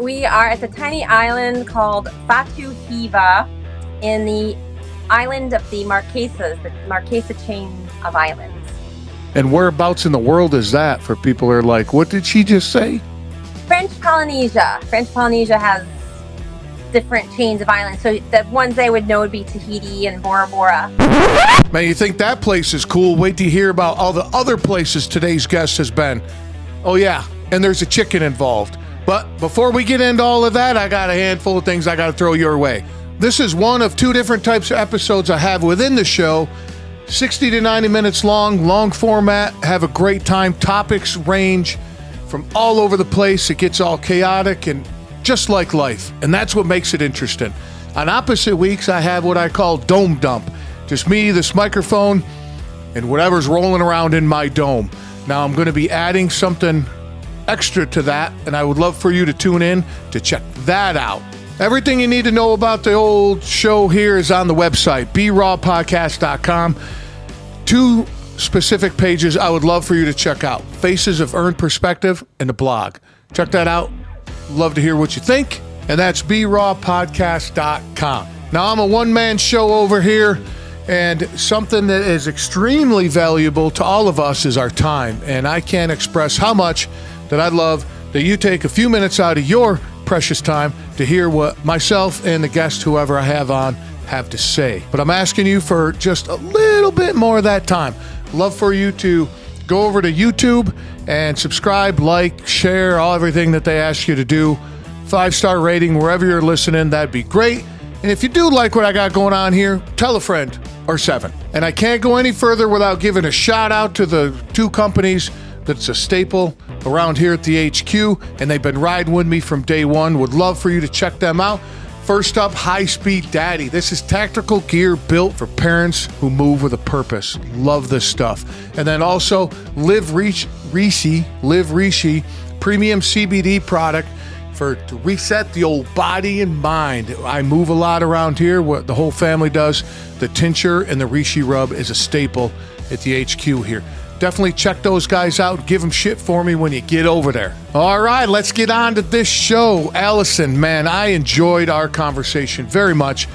We are at the tiny island called Fatu Hiva in the island of the Marquesa chain of islands. And whereabouts in the world is that for people who are like, what did she just say? French Polynesia. French Polynesia has different chains of islands. So the ones they would know would be Tahiti and Bora Bora. Man, you think that place is cool? Wait till you hear about all the other places today's guest has been. Oh, yeah, and there's a chicken involved. But before we get into all of that, I got a handful of things I got to throw your way. This is one of two different types of episodes I have within the show. 60 to 90 minutes long format, have a great time. Topics range from all over the place. It gets all chaotic and just like life. And that's what makes it interesting. On opposite weeks, I have what I call dome dump. Just me, this microphone, and whatever's rolling around in my dome. Now I'm going to be adding something extra to that, and I would love for you to tune in to check that out. Everything you need to know about the old show here is on the website, brawpodcast.com. Two specific pages I would love for you to check out. Faces of Earned Perspective and the blog. Check that out. Love to hear what you think. And that's brawpodcast.com. Now, I'm a one-man show over here, and something that is extremely valuable to all of us is our time. And I can't express how much that I'd love that you take a few minutes out of your precious time to hear what myself and the guest, whoever I have on, have to say. But I'm asking you for just a little bit more of that time. Love for you to go over to YouTube and subscribe, like, share, everything that they ask you to do. 5-star rating wherever you're listening, that'd be great. And if you do like what I got going on here, tell a friend or 7. And I can't go any further without giving a shout out to the two companies that's a staple around here at the HQ, and they've been riding with me from day one. Would love for you to check them out. First up, High Speed Daddy. This is tactical gear built for parents who move with a purpose. Love this stuff. And then also Live Rishi premium CBD product to reset the old body and mind. I move a lot around here, what the whole family does. The tincture and the Rishi rub is a staple at the HQ here. Definitely check those guys out. Give them shit for me when you get over there. All right, let's get on to this show. Alison, man, I enjoyed our conversation very much.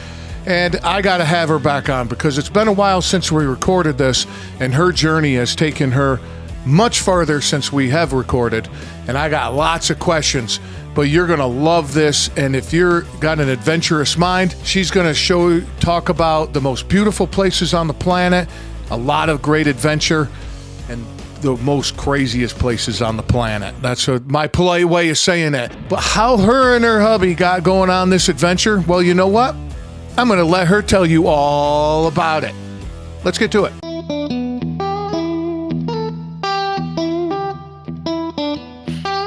And I got to have her back on because it's been a while since we recorded this, and her journey has taken her much farther since we have recorded. And I got lots of questions, but you're going to love this. And if you're got an adventurous mind, she's going to talk about the most beautiful places on the planet, a lot of great adventure, and the most craziest places on the planet. That's my polite way of saying it. But how her and her hubby got going on this adventure, well, you know what? I'm going to let her tell you all about it. Let's get to it.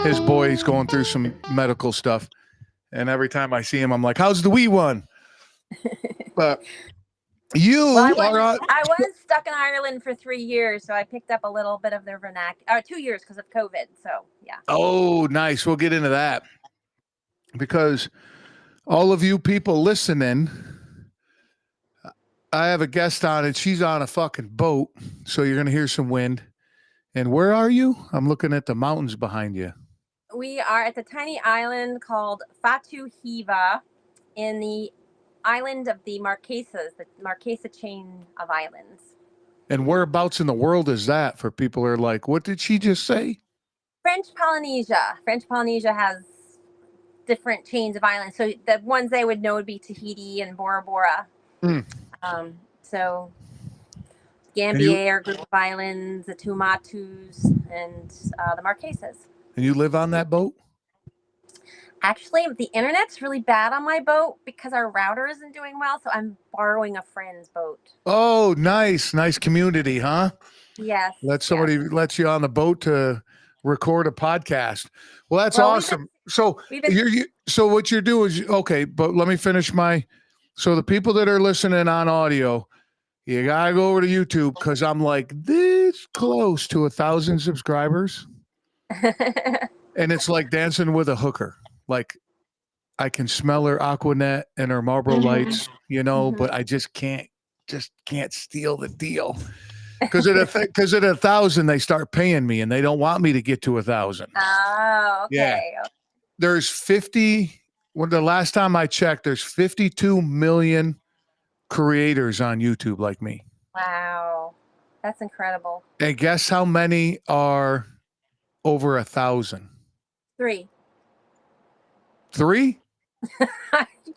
His boy's going through some medical stuff, and every time I see him, I'm like, how's the wee one? But I was stuck in Ireland for 3 years, so I picked up a little bit of their vernacular. 2 years because of COVID, so yeah. Oh, nice. We'll get into that. Because all of you people listening, I have a guest on it. She's on a fucking boat, so you're going to hear some wind. And where are you? I'm looking at the mountains behind you. We are at the tiny island called Fatu Hiva in the island of the Marquesa chain of islands. And whereabouts in the world is that for people who are like, what did she just say? French Polynesia. French Polynesia has different chains of islands. So the ones they would know would be Tahiti and Bora Bora. So Gambier group of islands, the Tuamatus, and the Marquesas. And you live on that boat? Actually, the internet's really bad on my boat because our router isn't doing well, so I'm borrowing a friend's boat. Oh, nice. Nice community, huh? Yes. Let somebody let you on the boat to record a podcast. Well, that's awesome. So what you're doing is, okay, but let me finish so the people that are listening on audio, you got to go over to YouTube because I'm like this close to 1,000 subscribers. And it's like dancing with a hooker. Like I can smell her Aquanet and her Marlboro Lights, but I just can't steal the deal. Because at 1,000, they start paying me, and they don't want me to get to 1,000. Oh, okay. Yeah. there's 50. When the last time I checked, there's 52 million creators on YouTube like me. Wow. That's incredible. And guess how many are over 1,000? 3. 3?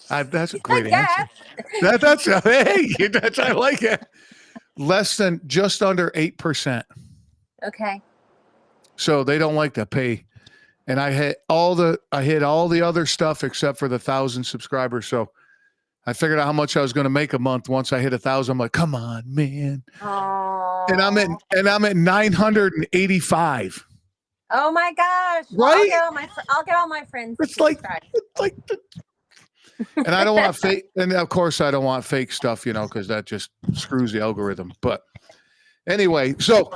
That's a great answer. Yes. That's hey, I like it. Less than just under 8%. Okay. So they don't like to pay. And I hit all the other stuff except for the 1,000 subscribers. So I figured out how much I was going to make a month once I hit 1,000. I'm like, come on, man. Oh. And I'm at 985. Oh my gosh. Well, Right? I'll get all my friends to It's like subscribe. and I don't want fake, and of course I don't want fake stuff, because that just screws the algorithm. But anyway, so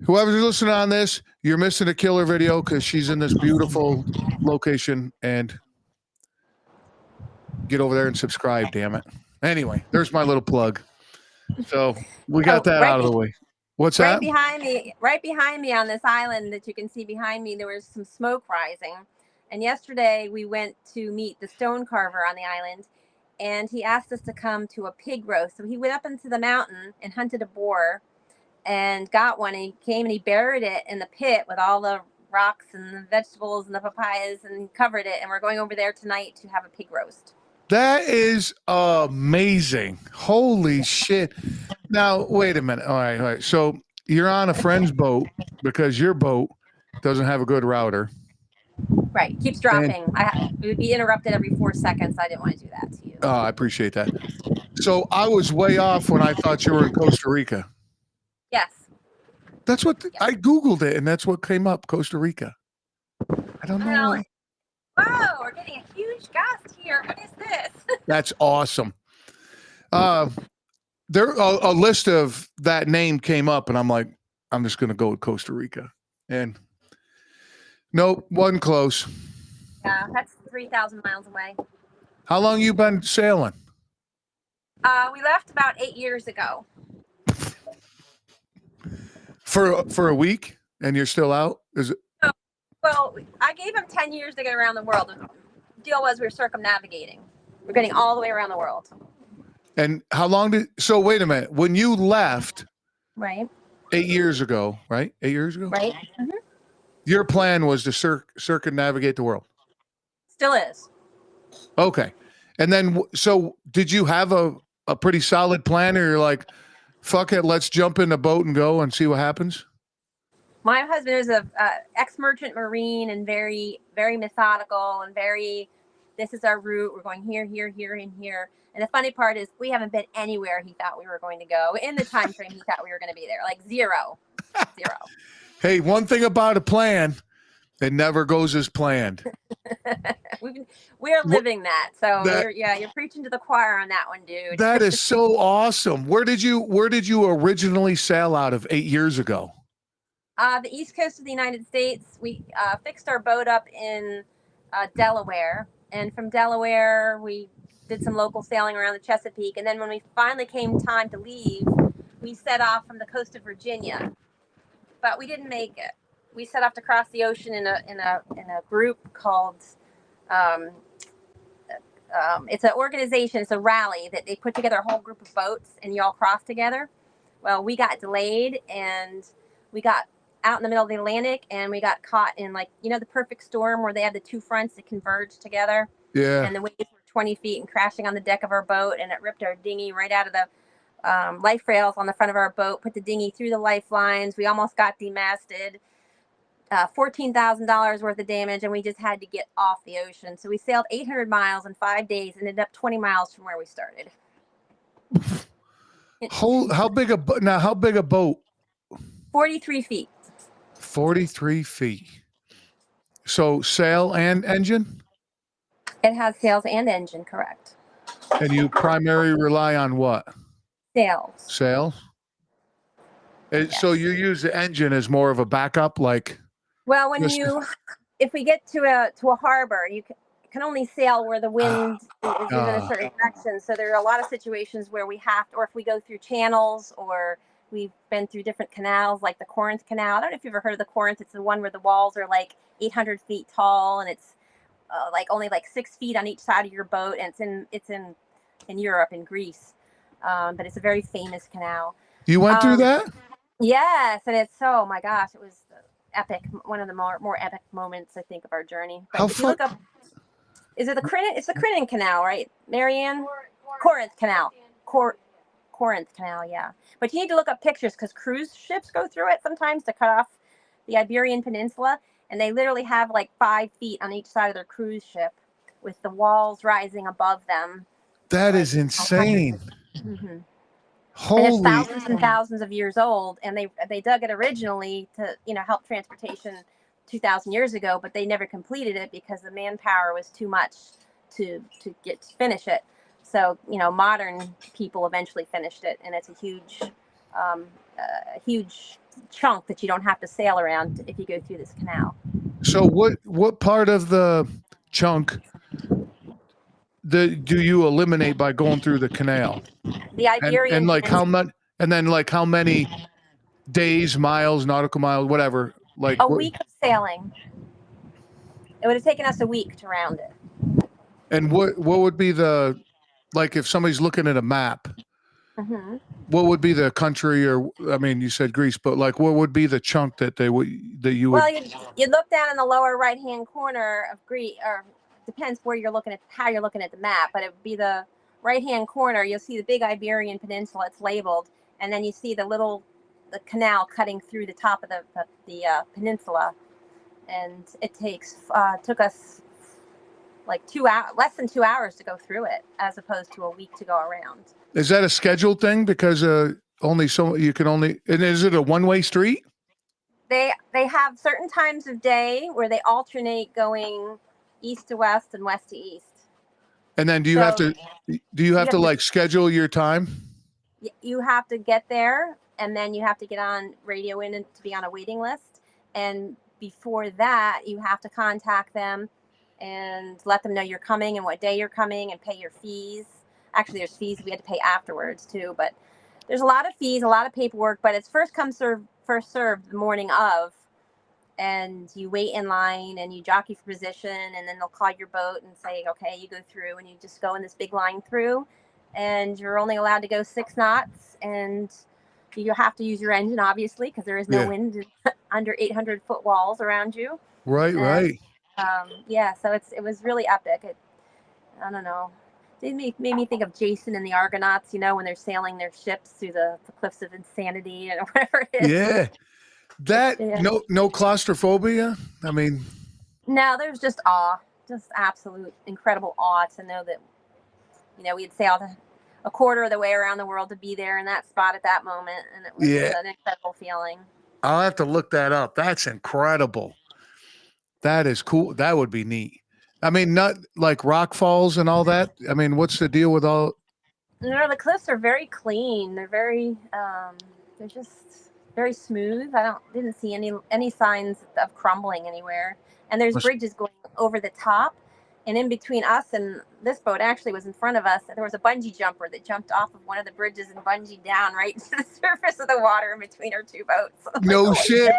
whoever's listening on this, you're missing a killer video because she's in this beautiful location, and get over there and subscribe, damn it. Anyway, there's my little plug. So we got that out of the way. What's that? Right behind me on this island that you can see behind me, there was some smoke rising. And yesterday we went to meet the stone carver on the island, and he asked us to come to a pig roast. So he went up into the mountain and hunted a boar and got one, and he came and he buried it in the pit with all the rocks and the vegetables and the papayas and covered it. And we're going over there tonight to have a pig roast. That is amazing. Holy shit. Now, wait a minute. All right. So you're on a friend's boat because your boat doesn't have a good router. Right. Keeps dropping. It would be interrupted every 4 seconds. I didn't want to do that to you. Oh, I appreciate that. So I was way off when I thought you were in Costa Rica. Yes. That's what I Googled it, and that's what came up, Costa Rica. I don't know. Whoa, we're getting a huge gust here. What is this? That's awesome. There a list of that name came up, and I'm like, I'm just going to go with Costa Rica. And nope, wasn't close. Yeah, that's 3,000 miles away. How long you been sailing? We left about 8 years ago. For a week, and you're still out? Is it? Well, I gave him 10 years to get around the world. The deal was we were circumnavigating. We're getting all the way around the world. And how long so wait a minute. When you left, right, 8 years ago, right? 8 years ago? Right. Mm-hmm. Your plan was to circumnavigate the world. Still is. Okay. And then, so did you have a pretty solid plan, or you're like, fuck it, let's jump in the boat and go and see what happens? My husband is a ex-merchant marine and very, very methodical and this is our route. We're going here, here, here, and here. And the funny part is we haven't been anywhere he thought we were going to go in the time frame he thought we were going to be there. Like zero. Hey, one thing about a plan, it never goes as planned. We're living that. So you're preaching to the choir on that one, dude. That is so awesome. Where did you originally sail out of 8 years ago? The east coast of the United States. We fixed our boat up in Delaware, and from Delaware we did some local sailing around the Chesapeake, and then when we finally came time to leave, we set off from the coast of Virginia, but we didn't make it. We set off to cross the ocean in a group called it's an organization, it's a rally that they put together a whole group of boats and you all cross together. Well, we got delayed and we got out in the middle of the Atlantic and we got caught in the perfect storm where they have the two fronts that converge together. Yeah. And the waves were 20 feet and crashing on the deck of our boat, and it ripped our dinghy right out of the life rails on the front of our boat, put the dinghy through the lifelines. We almost got demasted. $14,000 worth of damage, and we just had to get off the ocean. So we sailed 800 miles in 5 days and ended up 20 miles from where we started. How big a boat? 43 feet. 43 feet. So sail and engine? It has sails and engine, correct. And you primarily rely on what? Sails. Yes. So you use the engine as more of a backup, like? Well, if we get to a harbor, you can only sail where the wind is in a certain direction. So there are a lot of situations where we have to, or if we go through channels, or we've been through different canals, like the Corinth Canal. I don't know if you've ever heard of the Corinth. It's the one where the walls are like 800 feet tall, and it's like only like 6 feet on each side of your boat, and it's in Europe, in Greece. But it's a very famous canal. You went through Um, that? yes, and it's so, oh my gosh, it was epic. One of the more epic moments, I think, of our journey. But How if you far? look up, is it the Corinth? It's the Corinth Canal, right, Marianne? Corinth Canal. Corinth Canal, yeah. But you need to look up pictures because cruise ships go through it sometimes to cut off the Iberian Peninsula, and they literally have like 5 feet on each side of their cruise ship, with the walls rising above them, That like is insane. hmm and it's Holy. thousands and thousands of years old. And they dug it originally to help transportation 2,000 years ago, but they never completed it because the manpower was too much to finish it. So modern people eventually finished it, and it's a huge chunk that you don't have to sail around if you go through this canal. So what part of the chunk do you eliminate by going through the canal? The And Iberian like how Peninsula. much? And then like how many days, miles, nautical miles, whatever? Like A what? week of sailing. It would have taken us a week to round it. And what would be the, like if somebody's looking at a map? hmm What would be the country, or I mean, you said Greece, but like what would be the chunk that you would? Well, you look down in the lower right hand corner of Greece, or depends where you're looking at, how you're looking at the map, but it would be the right hand corner. You'll see the big Iberian Peninsula. It's labeled, and then you see the canal cutting through the top of the peninsula, and it took us like 2 hours, less than 2 hours to go through it, as opposed to a week to go around. Is that a scheduled thing? Because only so you can only, and is it a one-way street? They have certain times of day where they alternate going east to west and west to east. And then do you have So to like schedule your time? you have to get there, and then you have to get on radio in and to be on a waiting list. And before that, you have to contact them and let them know you're coming and what day you're coming, and pay your fees. Actually, there's fees we had to pay afterwards too, but there's a lot of fees, a lot of paperwork. But it's first come, first served the morning of, and you wait in line and you jockey for position, and then they'll call your boat and say, okay, you go through, and you just go in this big line through, and you're only allowed to go 6 knots, and you have to use your engine, obviously, because there is no Yeah. wind under 800-foot walls around you. Right, And right. yeah, so it was really epic. I don't know. It made me think of Jason and the Argonauts, when they're sailing their ships through the cliffs of insanity and whatever it is. Yeah. That Yeah. no claustrophobia. I mean, No, there's just awe, just absolute incredible awe to know that, we had sailed a quarter of the way around the world to be there in that spot at that moment. And it was yeah. an incredible feeling. I'll have to look that up. That's incredible. That is cool. That would be neat. I mean, not like rock falls and all that. I mean, what's the deal with all? The cliffs are very clean. They're just very smooth. Didn't see any signs of crumbling anywhere. And there's bridges going over the top. And in between us and this boat, actually was in front of us, there was a bungee jumper that jumped off of one of the bridges and bungeed down right to the surface of the water in between our two boats. No shit.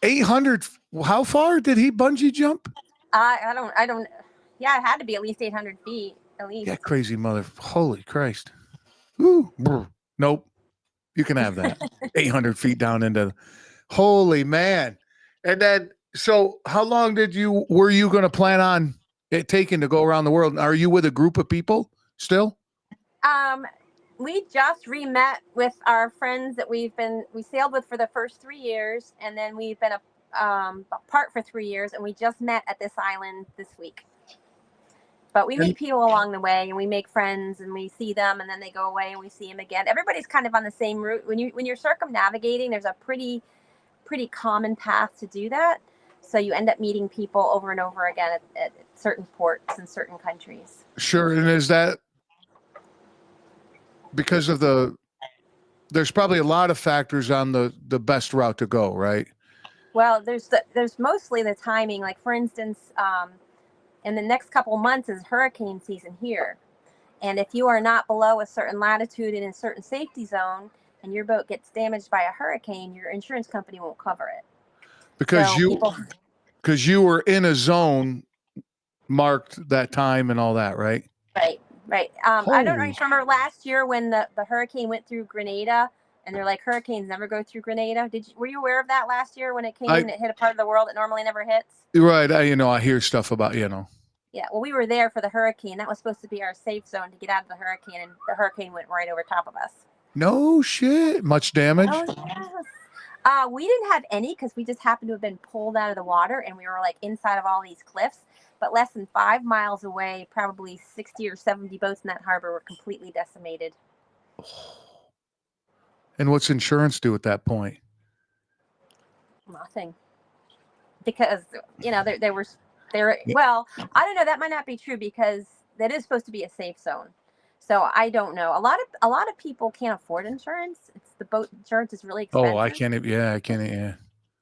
800. How far did he bungee jump? I don't. Yeah, it had to be at least 800 feet, at least. Yeah, crazy mother. Holy Christ. Woo. Nope. You can have that. 800 feet down into. Holy man. And then, so how long were you going to plan on it taking to go around the world? Are you with a group of people still? We just re-met with our friends that we sailed with for the first 3 years, and then we've been apart for 3 years, and we just met at this island this week. But we meet people along the way, and we make friends, and we see them, and then they go away, and we see them again. Everybody's kind of on the same route. When you're circumnavigating, there's a pretty common path to do that. So you end up meeting people over and over again at certain ports in certain countries. Sure. And is that because of there's probably a lot of factors on the best route to go, right? Well, there's mostly the timing. Like, for instance, in the next couple of months is hurricane season here. And if you are not below a certain latitude in a certain safety zone, and your boat gets damaged by a hurricane, your insurance company won't cover it. Because you were in a zone marked that time and all that, right? Right, right. I don't know Holy if you remember last year when the hurricane went through Grenada, and they're like hurricanes never go through Grenada. Were you aware of that last year when it came I and it hit a part of the world it normally never hits? right. I hear stuff about, Yeah, well, we were there for the hurricane. That was supposed to be our safe zone to get out of the hurricane, and the hurricane went right over top of us. no shit. Much damage. Oh yes. We didn't have any because we just happened to have been pulled out of the water, and we were like inside of all these cliffs. But less than 5 miles away, probably 60 or 70 boats in that harbor were completely decimated. And what's insurance do at that point? Nothing, because there were there. Well, I don't know. That might not be true because that is supposed to be a safe zone. So I don't know. A lot of people can't afford insurance. It's the boat insurance is really Oh, I expensive. can't. Yeah, I can't. Yeah.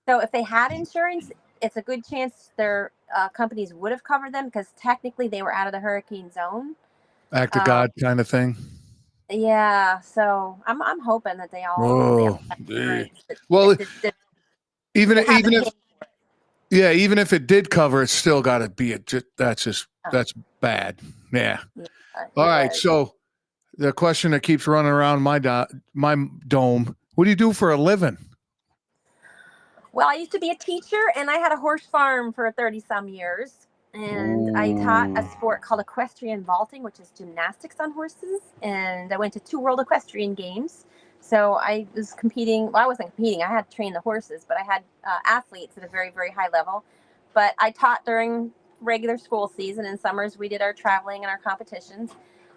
So if they had insurance, it's a good chance their companies would have covered them because technically they were out of the hurricane zone. Act of Um, God kind of thing. yeah, so I'm hoping that they all Oh, have eh. insurance Well, even that even haven't if paid. yeah, even if it did cover, it's still got to be that's bad. Yeah. Yeah, All it right. was. So the question that keeps running around my dome: what do you do for a living? Well, I used to be a teacher, and I had a horse farm for 30 some years. And I taught a Ooh. sport called equestrian vaulting, which is gymnastics on horses. And I went to 2 World Equestrian Games. So I was competing. Well, I wasn't competing. I had to train the horses, but I had athletes at a very, very high level. But I taught during regular school season. In summers, we did our traveling and our competitions.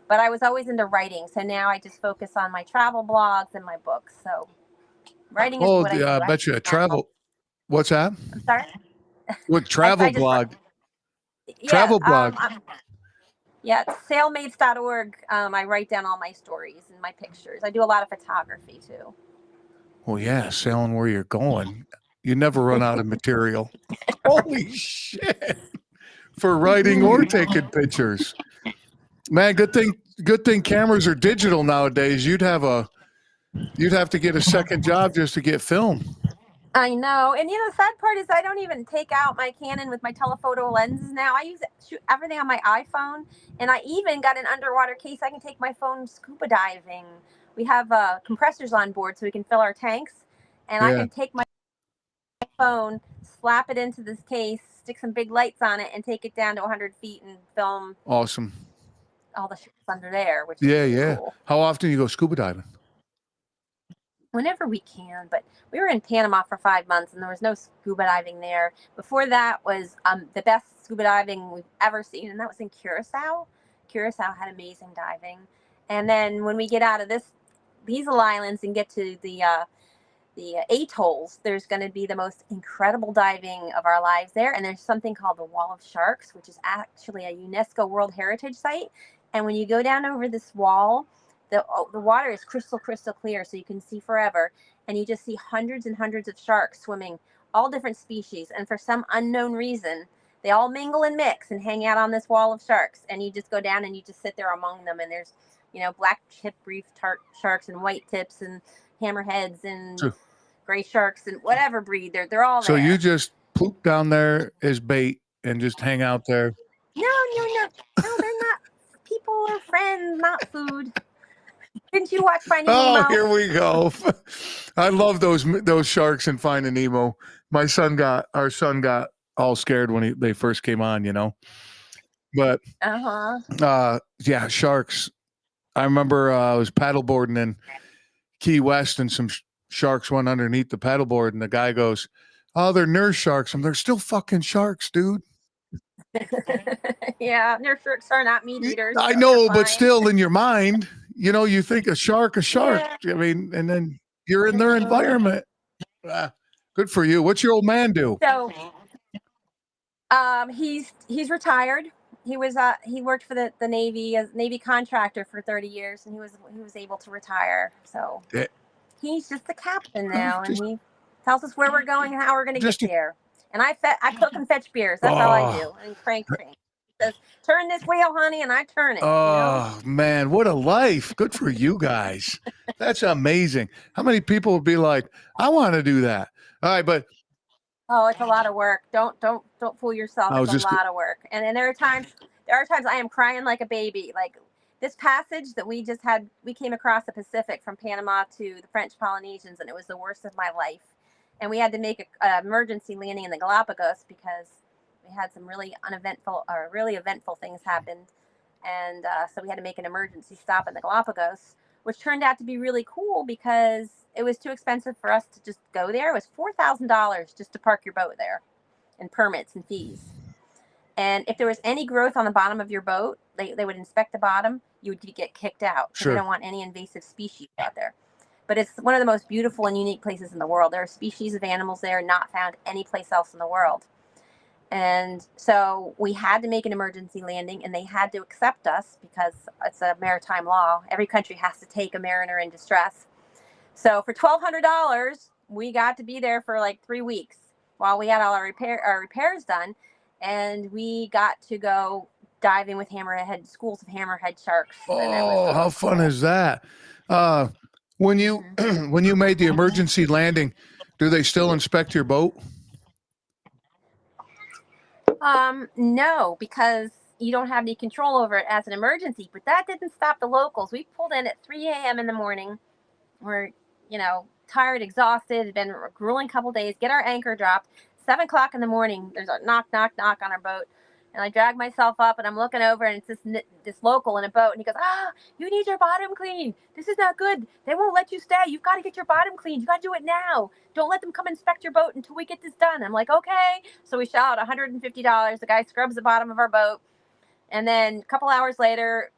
But I was always into writing. So now I just focus on my travel blogs and my books. So writing is Oh, what I I do. I have bet you a an animal. travel. What's that? I'm sorry. What I travel just blog? yeah Travel blog. yeah, it's sailmates.org. I write down all my stories and my pictures. I do a lot of photography too. Well, yeah, sailing where you're going. You never run out of material. Holy shit. For writing or taking pictures. Man, good thing cameras are digital nowadays. You'd have to get a second job just to get film. I know, and the sad part is I don't even take out my Canon with my telephoto lenses now. I shoot everything on my iPhone, and I even got an underwater case. I can take my phone scuba diving. We have compressors on board, so we can fill our tanks, and I Yeah, can take my phone, slap it into this case, stick some big lights on it, and take it down to 100 feet and film awesome. all the ships under there, which is Yeah, really yeah. cool. How often you go scuba diving? Whenever we can, but we were in Panama for 5 months and there was no scuba diving there. Before that was the best scuba diving we've ever seen, and that was in Curacao. Curacao had amazing diving. And then when we get out of these little islands and get to the atolls, there's going to be the most incredible diving of our lives there. And there's something called the Wall of Sharks, which is actually a UNESCO World Heritage Site. And when you go down over this wall, the water is crystal clear, so you can see forever. And you just see hundreds and hundreds of sharks swimming, all different species. And for some unknown reason, they all mingle and mix and hang out on this wall of sharks. And you just go down and you just sit there among them. And there's, black tip reef sharks and white tips and hammerheads and So, gray sharks and whatever breed. They're all so you there. just poop down there as bait and just hang out there. No, they're not. People are friends, not food. Didn't you watch Finding Oh, Nemo? here we go. I love those sharks in Finding Nemo. Our son got all scared when they first came on. But yeah, sharks. I remember I was paddleboarding in Key West and some sharks went underneath the paddleboard and the guy goes, "Oh, they're nurse sharks." They're still fucking sharks, dude. Yeah, nurse sharks are not meat eaters, I so you're know, but fine. still in your mind, you think a shark. Yeah. I mean, and then you're in their environment. Ah, good for you. What's your old man do? So, he's retired. He worked for the Navy as Navy contractor for 30 years, and he was able to retire. So Eh, he's just the captain oh, now, and he tells us where we're going and how we're going to get just there. And I cook and fetch beers. That's all I oh, do. And crank train. He says, "Turn this wheel, honey," and I turn it. oh man, what a life. Good for you guys. That's amazing. How many people would be like, I want to do that? All right, but Oh, it's a lot of work. Don't fool yourself. I It's was a just lot of work. And there are times I am crying like a baby. Like this passage that we just had, we came across the Pacific from Panama to the French Polynesians, and it was the worst of my life. And we had to make a emergency landing in the Galapagos because we had some really uneventful or really eventful things happen, and so we had to make an emergency stop in the Galapagos, which turned out to be really cool because it was too expensive for us to just go there. It was $4,000 just to park your boat there, and permits and fees. And if there was any growth on the bottom of your boat, they would inspect the bottom. You would get kicked out because they sure. don't want any invasive species out there. But it's one of the most beautiful and unique places in the world. There are species of animals there not found anyplace else in the world. And so we had to make an emergency landing, and they had to accept us because it's a maritime law. Every country has to take a mariner in distress. So for $1,200, we got to be there for like 3 weeks while we had all our repairs done, and we got to go diving with schools of hammerhead sharks. And it was Oh, how fun is that? Uh, when you Mhm. when you made the emergency landing, do they still inspect your boat? No, because you don't have any control over it as an emergency. But that didn't stop the locals. We pulled in at 3 a.m. in the morning. We're, tired, exhausted, had been a grueling couple days, get our anchor dropped. 7 o'clock in the morning, there's a knock, knock, knock on our boat. And I drag myself up, and I'm looking over, and it's this local in a boat. And he goes, you need your bottom cleaned. This is not good. They won't let you stay. You've got to get your bottom cleaned. You got to do it now. Don't let them come inspect your boat until we get this done. I'm like, okay. So we shell out $150. The guy scrubs the bottom of our boat. And then a couple hours later,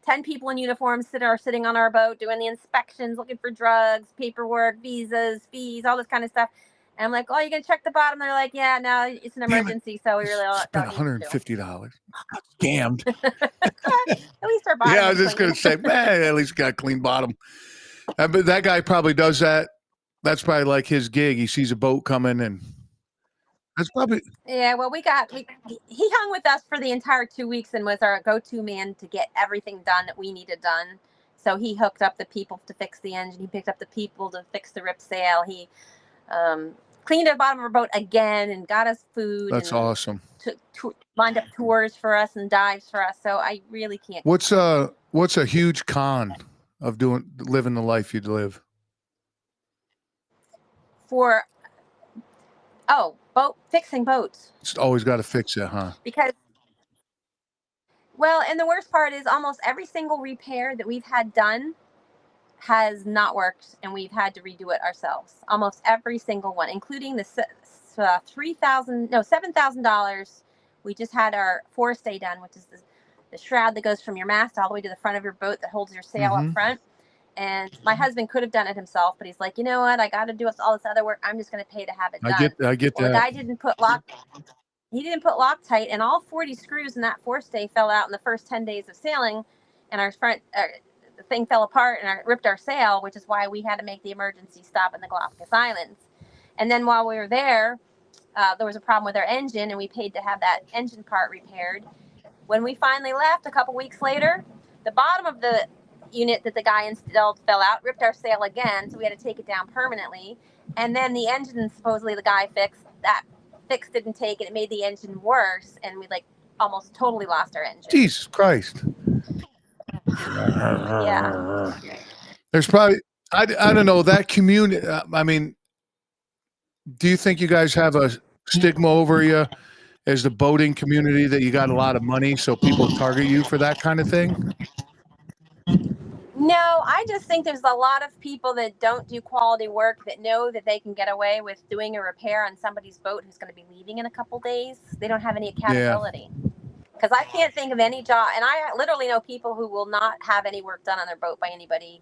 10 people in uniform are sitting on our boat doing the inspections, looking for drugs, paperwork, visas, fees, all this kind of stuff. And I'm like, oh, you going to check the bottom? They're like, yeah, no, it's an Damn it! emergency, so we really Spent don't need to. $150. Scammed. At least our bottom Yeah, I was was just clean. gonna say, man, at least got a clean bottom. But that guy probably does that. That's probably like his gig. He sees a boat coming, and that's probably Yeah, well, he hung with us for the entire 2 weeks and was our go-to man to get everything done that we needed done. So he hooked up the people to fix the engine. He picked up the people to fix the rip sail. He um, cleaned the bottom of our boat again and got us food that's and awesome. lined up tours for us and dives for us. So I really can't What's complain. a huge con of living the life you'd live? For boat fixing boats, It's always got to fix it, huh? because well, and the worst part is almost every single repair that we've had done has not worked, and we've had to redo it ourselves. Almost every single one, including the $7,000. We just had our forestay done, which is the shroud that goes from your mast all the way to the front of your boat that holds your sail up Mm-hmm. front. And my husband could have done it himself, but he's like, you know what? I got to do all this other work. I'm just going to pay to have it done. I get Well, the that. guy didn't put lock. He didn't put Loctite, and all 40 screws in that forestay fell out in the first 10 days of sailing, and the thing fell apart and ripped our sail, which is why we had to make the emergency stop in the Galapagos Islands. And then while we were there, there was a problem with our engine, and we paid to have that engine part repaired. When we finally left a couple weeks later, the bottom of the unit that the guy installed fell out, ripped our sail again, so we had to take it down permanently. And then the engine, supposedly the guy didn't take it. It made the engine worse, and we almost totally lost our engine. Jesus Christ. Yeah. There's probably I don't know that community. I mean, do you think you guys have a stigma over you as the boating community that you got a lot of money, so people target you for that kind of thing? No, I just think there's a lot of people that don't do quality work that know that they can get away with doing a repair on somebody's boat who's going to be leaving in a couple days. They don't have any Yeah. accountability. Because I can't think of any job, and I literally know people who will not have any work done on their boat by anybody.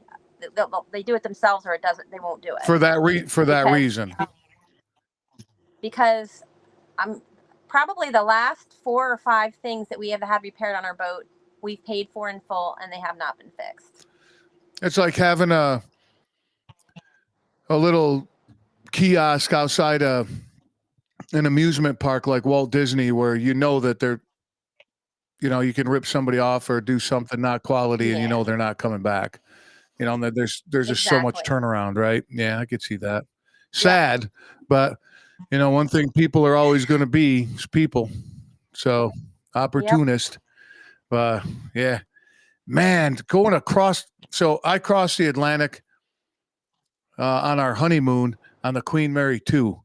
They do it themselves, or they won't do it. For that reason. Because I'm probably the last 4 or 5 things that we have had repaired on our boat, we've paid for in full, and they have not been fixed. It's like having a little kiosk outside an amusement park like Walt Disney, where you know that you can rip somebody off or do something not quality, and Yeah. they're not coming back. And there's just so much Exactly. turnaround, right? Yeah, I could see that. Yep. Sad, but You know, one thing people are always going to be is people. So Yep. opportunist. Yeah, man, going across. So I crossed the Atlantic on our honeymoon on the Queen Mary 2.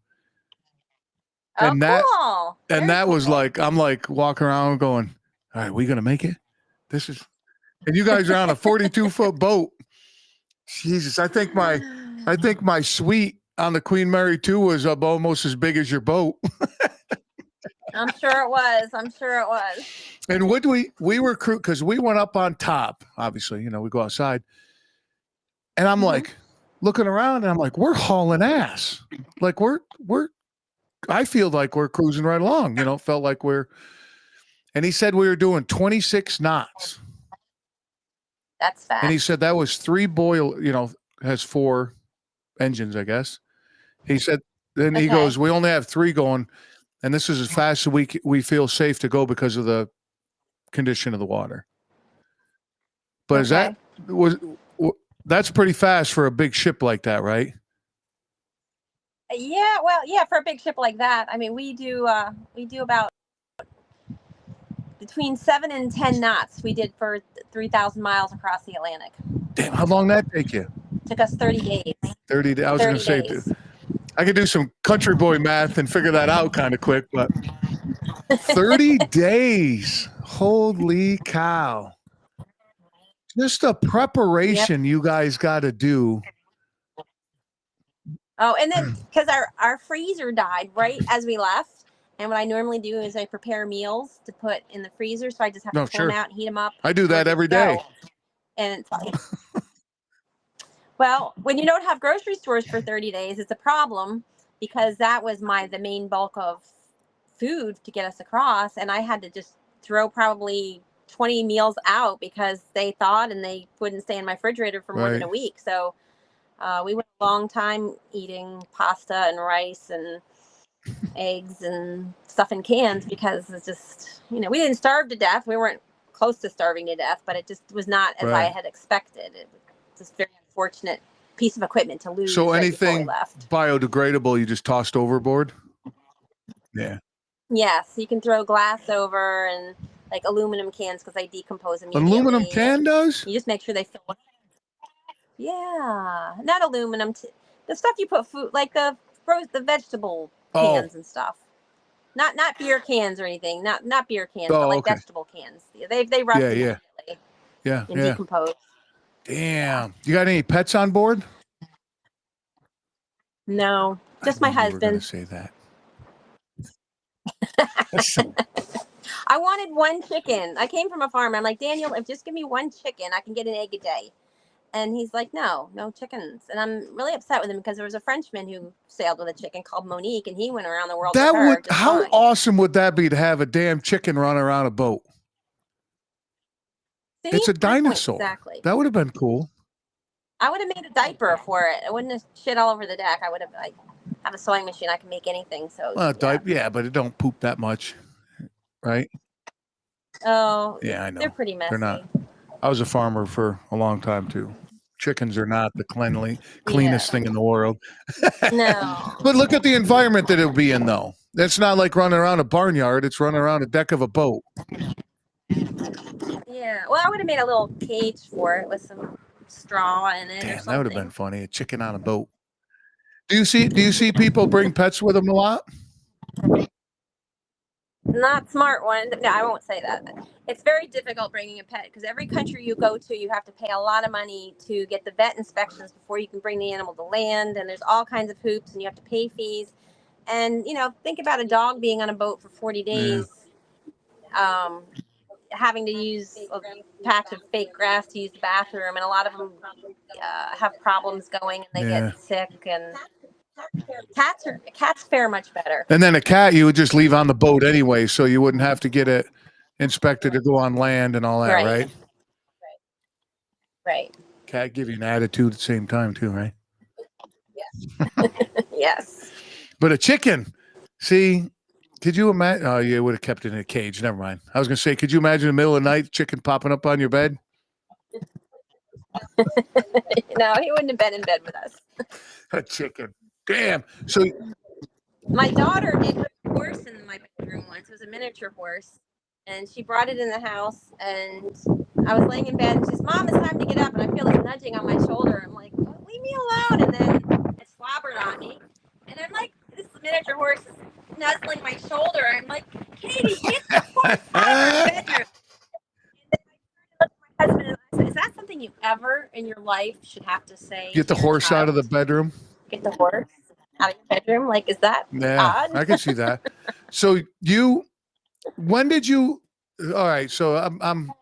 Oh, And cool. Very that cool. was like, I'm like walking around going, all right, we going to make it? This is, and you guys are on a 42-foot boat. Jesus, I think my suite on the Queen Mary 2 was up almost as big as your boat. I'm sure it was. I'm sure it was. And we were crew because we went up on top, obviously, you know, we go outside. And I'm like looking around and I'm like, we're hauling ass. Like I feel like we're cruising right along, you know, felt like and he said we were doing 26 knots. That's fast. And he said that was has 4 engines, I guess. He said, then he goes, we only have 3 going, and this is as fast as we feel safe to go because of the condition of the water. But that's pretty fast for a big ship like that, right? Yeah, well, yeah, for a big ship like that. I mean, we do about between 7 and 10 knots. We did for 3,000 miles across the Atlantic. Damn, how long did that take you? Took us 30 days. 30 days. I was going to say, I could do some country boy math and figure that out kind of quick, but 30 days. Holy cow. Just the preparation you guys got to do. Oh, and then because our freezer died right as we left. And what I normally do is I prepare meals to put in the freezer. So I just have to pull them out and heat them up. I do that every day. And it's like, well, when you don't have grocery stores for 30 days, it's a problem because that was the main bulk of food to get us across. And I had to just throw probably 20 meals out because they thawed and they wouldn't stay in my refrigerator for more than a week. So we went a long time eating pasta and rice and eggs and stuff in cans because it's just, we didn't starve to death. We weren't close to starving to death, but it just was not as I had expected. It was just very unfortunate piece of equipment to lose. So anything biodegradable you just tossed overboard? Yeah. Yes, you can throw glass over and like aluminum cans because they decompose immediately. Aluminum can does? You just make sure they fill up. Yeah, not aluminum. The stuff you put food, like the vegetable cans and stuff. Not beer cans or anything. Not beer cans, but like vegetable cans. They rust immediately. Yeah. And decompose. Damn. You got any pets on board? No, just my husband. You were going to say that. I wanted one chicken. I came from a farm. I'm like, Daniel, if just give me one chicken, I can get an egg a day. And he's like, no chickens. And I'm really upset with him because there was a Frenchman who sailed with a chicken called Monique, and he went around the world with her. How awesome would that be to have a damn chicken run around a boat? See? It's a dinosaur. Exactly. That would have been cool. I would have made a diaper for it. I wouldn't have shit all over the deck. I would have have a sewing machine. I can make anything. So yeah, but it don't poop that much, right? Oh, yeah, I know. They're pretty messy. They're not. I was a farmer for a long time too. Chickens are not the cleanest thing in the world. No. But look at the environment that it'll be in, though. It's not like running around a barnyard. It's running around a deck of a boat. Yeah. Well, I would have made a little cage for it with some straw in it. Damn, that would have been funny. A chicken on a boat. Do you see people bring pets with them a lot? Not smart one. No, I won't say that. It's very difficult bringing a pet because every country you go to, you have to pay a lot of money to get the vet inspections before you can bring the animal to land. And there's all kinds of hoops and you have to pay fees. And, think about a dog being on a boat for 40 days, having to use a patch of fake grass to use the bathroom. And a lot of them have problems going and they get sick. And cats fare much better. And then a cat you would just leave on the boat anyway, so you wouldn't have to get it inspected to go on land and all that, right? Right. Cat give you an attitude at the same time too, right? Yes. Yes. But a chicken, see, could you imagine? Oh, you would have kept it in a cage. Never mind. I was going to say, could you imagine in the middle of the night, chicken popping up on your bed? No, he wouldn't have been in bed with us. A chicken. Damn. So My daughter did put a horse in my bedroom once. It was a miniature horse, and she brought it in the house. And I was laying in bed, and she says, "Mom, it's time to get up." And I feel this nudging on my shoulder. I'm like, "Oh, leave me alone!" And then it slobbered on me, and I'm like, this miniature horse is nuzzling my shoulder. I'm like, "Katie, get the horse out of my bedroom!" And then I turned and looked at my husband, and I said, "Is that something you ever in your life should have to say Get the to your horse out of the child? bedroom. Get the horse out of your bedroom? Like, is that Yeah, odd?" I can see that. So when did you? All right, so I'm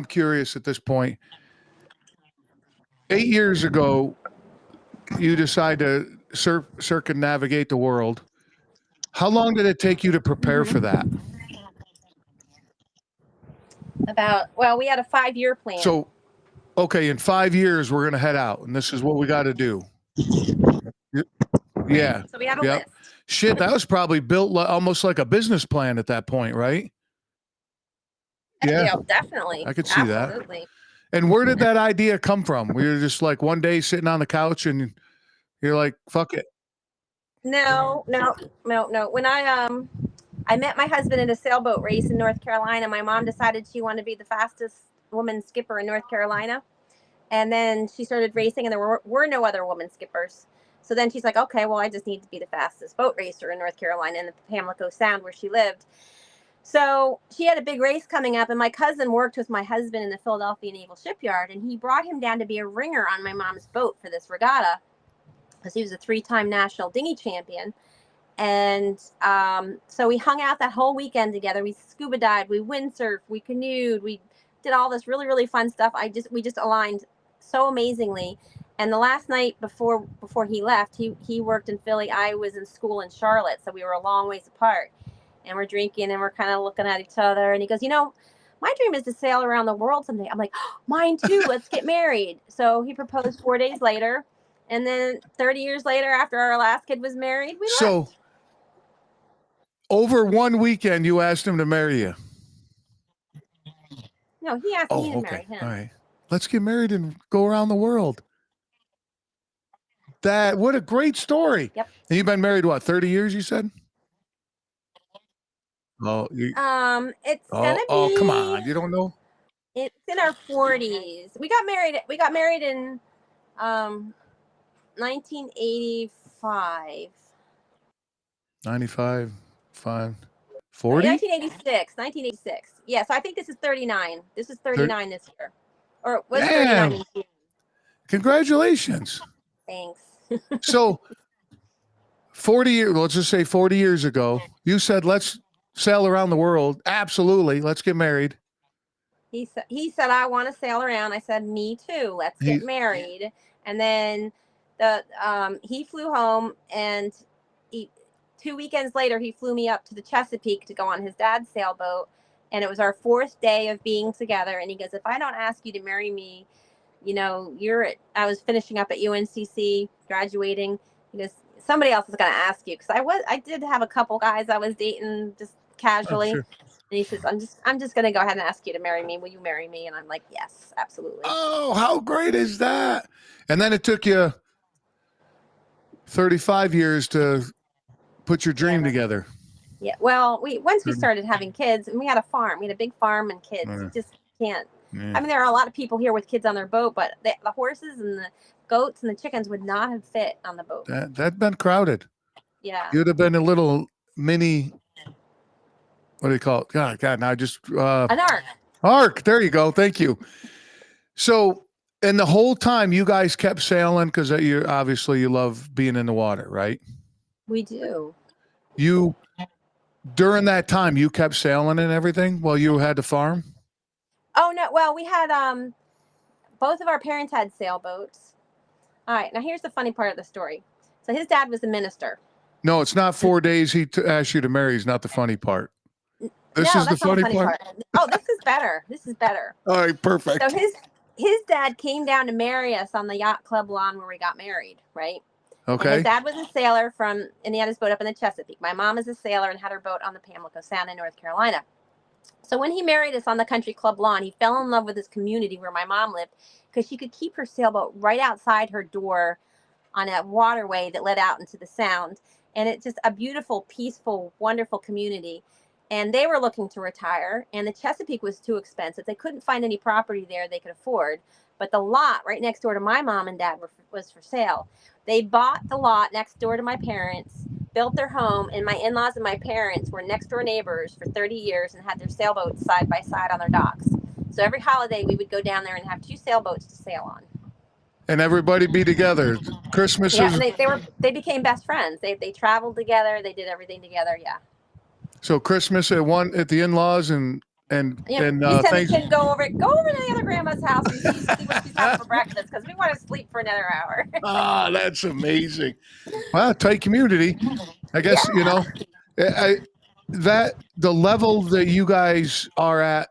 curious at this point. 8 years ago, you decide to circumnavigate the world. How long did it take you to prepare for that? Well, we had a 5-year plan. So, okay, in 5 years, we're going to head out, and this is what we got to do. Right. Yeah. So we had a Yep. list. Shit, that was probably built almost like a business plan at that point, right? Yeah, Yeah, definitely. I could see that. Absolutely. And where did that idea come from? We were just like one day sitting on the couch and you're like, fuck it. No, no, no, no. When I met my husband in a sailboat race in North Carolina, my mom decided she wanted to be the fastest woman skipper in North Carolina. And then she started racing, and there were no other woman skippers. So then she's like, okay, well, I just need to be the fastest boat racer in North Carolina in the Pamlico Sound where she lived. So she had a big race coming up, and my cousin worked with my husband in the Philadelphia Naval Shipyard, and he brought him down to be a ringer on my mom's boat for this regatta because he was a 3-time national dinghy champion. And so we hung out that whole weekend together. We scuba dived, we windsurfed, we canoed, we did all this really, really fun stuff. We just aligned so amazingly. And the last night before he left, he worked in Philly. I was in school in Charlotte, so we were a long ways apart. And we're drinking, and we're kind of looking at each other. And he goes, my dream is to sail around the world someday. I'm like, oh, mine too. Let's get married. So he proposed 4 days later. And then 30 years later, after our last kid was married, we left. Over one weekend, you asked him to marry you. No, he asked me to marry him. All right. Let's get married and go around the world. What a great story. Yep. And you've been married, what, 30 years, you said? Oh, it's gonna be. Oh, come on. You don't know? It's in our 40s. We got married in 1985. 95, 5, 40? 1986. Yeah, so I think this is 39. This is 39 this year. Or was it 39 in June? Congratulations. Thanks. So 40 years, let's just say 40 years ago, you said, let's sail around the world. Absolutely. Let's get married. He said, I want to sail around. I said, me too. Let's get married. And then he flew home, and 2 weekends later, he flew me up to the Chesapeake to go on his dad's sailboat. And it was our 4th day of being together. And he goes, if I don't ask you to marry me, I was finishing up at UNCC, graduating. He goes, somebody else is going to ask you. Because I did have a couple guys I was dating just casually. Oh, sure. And he says, I'm just going to go ahead and ask you to marry me. Will you marry me? And I'm like, yes, absolutely. Oh, how great is that? And then it took you 35 years to put your dream together. Yeah. Well, once we started having kids, and we had a farm. We had a big farm and kids. You just can't. Yeah. I mean, there are a lot of people here with kids on their boat, but the horses and the goats and the chickens would not have fit on the boat. That'd been crowded. Yeah. You'd have been a little mini. What do you call it? God, now just an ark. Ark. There you go. Thank you. So, and the whole time you guys kept sailing because obviously you love being in the water, right? We do. During that time, you kept sailing and everything while you had the farm? Oh, no. Well, we had both of our parents had sailboats. All right. Now, here's the funny part of the story. So his dad was a minister. No, it's not 4 days he asked you to marry. It's not the funny part. This is the funny part. Oh, this is better. This is better. All right, perfect. So his dad came down to marry us on the yacht club lawn where we got married, right? Okay. And his dad was a sailor and he had his boat up in the Chesapeake. My mom is a sailor and had her boat on the Pamlico Sound in North Carolina. So when he married us on the country club lawn, he fell in love with this community where my mom lived because she could keep her sailboat right outside her door on a waterway that led out into the Sound. and it's just a beautiful, peaceful, wonderful community. And they were looking to retire, and the Chesapeake was too expensive. They couldn't find any property there they could afford. But the lot right next door to my mom and dad was for sale. They bought the lot next door to my parents, built their home, and my in-laws and my parents were next door neighbors for 30 years and had their sailboats side by side on their docks. So every holiday we would go down there and have 2 sailboats to sail on. And everybody be together. Christmas Yeah, is and they became best friends. They traveled together. They did everything together. Yeah. so Christmas at the in-laws and Yeah, we said we thanks. couldn't go over to the other grandma's house and see what she's having for breakfast because we want to sleep for another hour. Ah, that's amazing. Wow, tight community. I guess that the level that you guys are at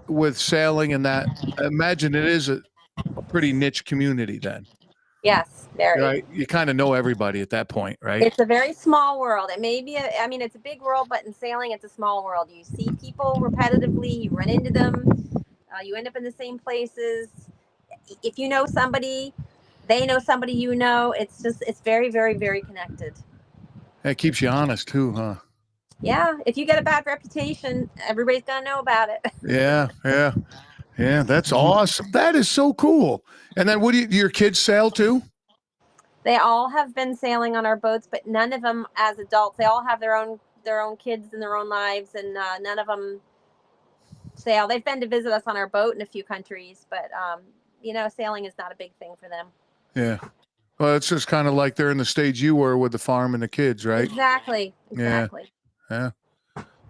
with sailing and that. I imagine it is a pretty niche community then. Yes, very. Right, you kind of know everybody at that point, right? It's a very small world. It may be, it's a big world, but in sailing, it's a small world. You see people repetitively, you run into them, you end up in the same places. If you know somebody, they know somebody you know. It's very, very, very connected. That keeps you honest too, huh? Yeah, if you get a bad reputation, everybody's gonna know about it. Yeah, that's awesome. That is so cool. And then do your kids sail too? They all have been sailing on our boats, but none of them as adults. They all have their own kids and their own lives, and none of them sail. They've been to visit us on our boat in a few countries, but sailing is not a big thing for them. Yeah. Well, it's just kind of like they're in the stage you were with the farm and the kids, right? Exactly. Yeah.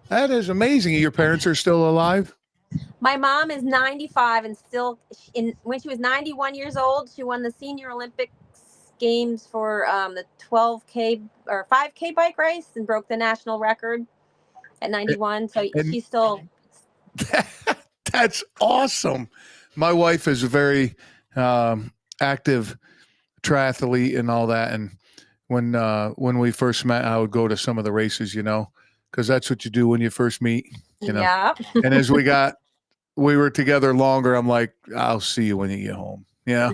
That is amazing. Your parents are still alive? My mom is 95 and still when she was 91 years old, she won the Senior Olympics Games for the 12K or 5K bike race and broke the national record at 91. So she's still. That's awesome. My wife is a very active triathlete and all that. And when we first met, I would go to some of the races, because that's what you do when you first meet, Yeah. And as we were together longer, I'm like, I'll see you when you get home. Yeah.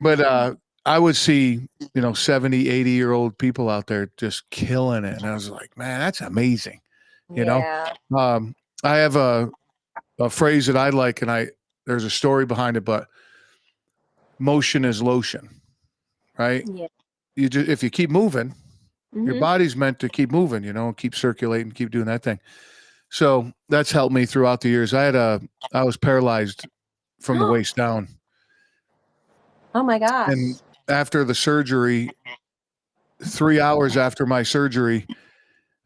But I would see, 70, 80-year-old people out there just killing it. And I was like, man, that's amazing. Yeah. I have a phrase that I like, and there's a story behind it, but motion is lotion, right? Yeah. If you keep moving, your body's meant to keep moving, keep circulating, keep doing that thing. So that's helped me throughout the years. I was paralyzed from the waist down. Oh my gosh. And after the surgery, 3 hours after my surgery,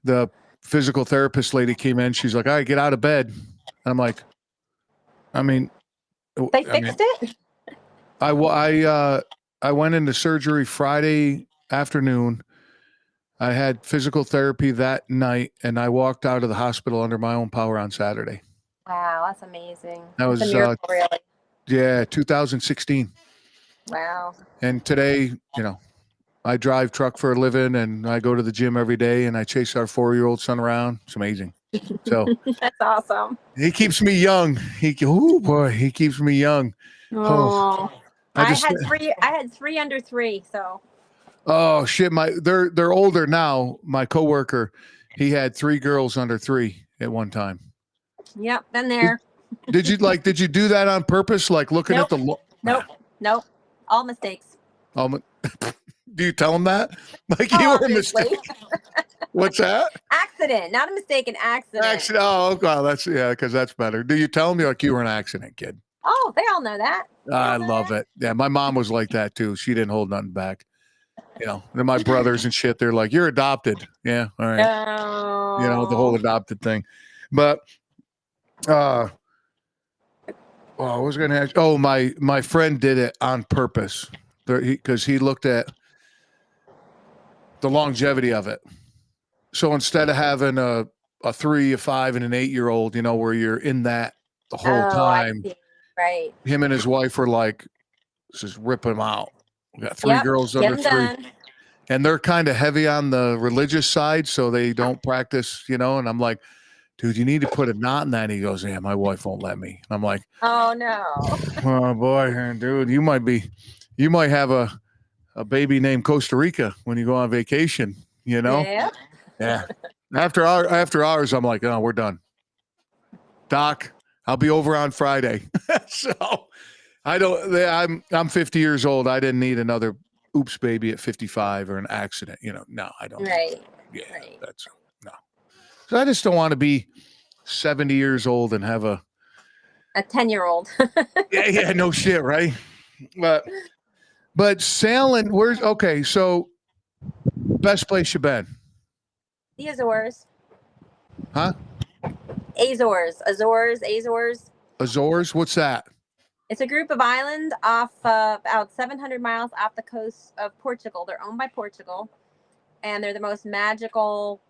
the physical therapist lady came in. She's like, all right, get out of bed. I'm like, they fixed it? I went into surgery Friday afternoon. I had physical therapy that night, and I walked out of the hospital under my own power on Saturday. Wow, that's amazing. That was a miracle, really. Yeah, 2016. Wow. And today, I drive truck for a living, and I go to the gym every day, and I chase our 4-year-old son around. It's amazing. So that's awesome. He keeps me young. He keeps me young. Oh, I had 3 under 3. So. Oh shit! They're older now. My coworker, he had 3 girls under 3 at one time. Yep, been there. Did you do that on purpose? Like looking at the Nope. All mistakes. Do you tell them that? Like you were a mistake. What's that? Accident, not a mistake, an accident. Oh, wow, because that's better. Do you tell them like you were an accident, kid? Oh, they all know that. I love it. Yeah, my mom was like that too. She didn't hold nothing back. Then my brothers and shit, they're like, you're adopted. Yeah, all right. Oh. The whole adopted thing. But I was going to ask. Oh, my friend did it on purpose because he looked at the longevity of it. So instead of having a 3, a 5, and an 8-year-old, where you're in that the whole time, I see. Right? Him and his wife were like, just rip him out. We got 3 girls under 3, and they're kind of heavy on the religious side, so they don't practice, And I'm like, dude, you need to put a knot in that. And he goes, yeah, my wife won't let me. And I'm like, oh no. Oh boy, dude, you might have a baby named Costa Rica when you go on vacation. you know? Yeah. Yeah. After hours, I'm like, oh, we're done. Doc, I'll be over on Friday. So I'm 50 years old. I didn't need another oops baby at 55 or an accident. No, I don't. Right. Yeah, Right. that's no. So I just don't want to be 70 years old and have a 10-year-old. yeah, no shit, right? But sailing, okay, so best place you been? The Azores. Huh? Azores. Azores? What's that? It's a group of islands off about 700 miles off the coast of Portugal. They're owned by Portugal, and they're the most magical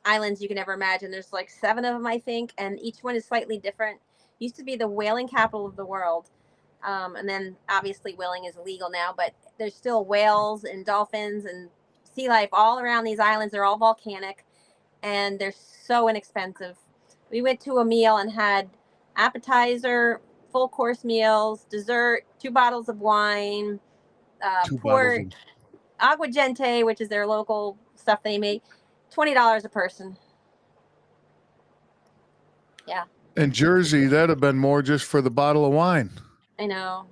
islands you can ever imagine. There's like 7 of them, I think, and each one is slightly different. Used to be the whaling capital of the world, and then obviously whaling is illegal now, but there's still whales and dolphins and sea life all around these islands. They're all volcanic, and they're so inexpensive. We went to a meal and had appetizer, full course meals, dessert, 2 bottles of wine, 2 bottles pork, of agua gente, which is their local stuff they make, $20 a person. Yeah, in Jersey, that'd have been more just for the bottle of wine. I know.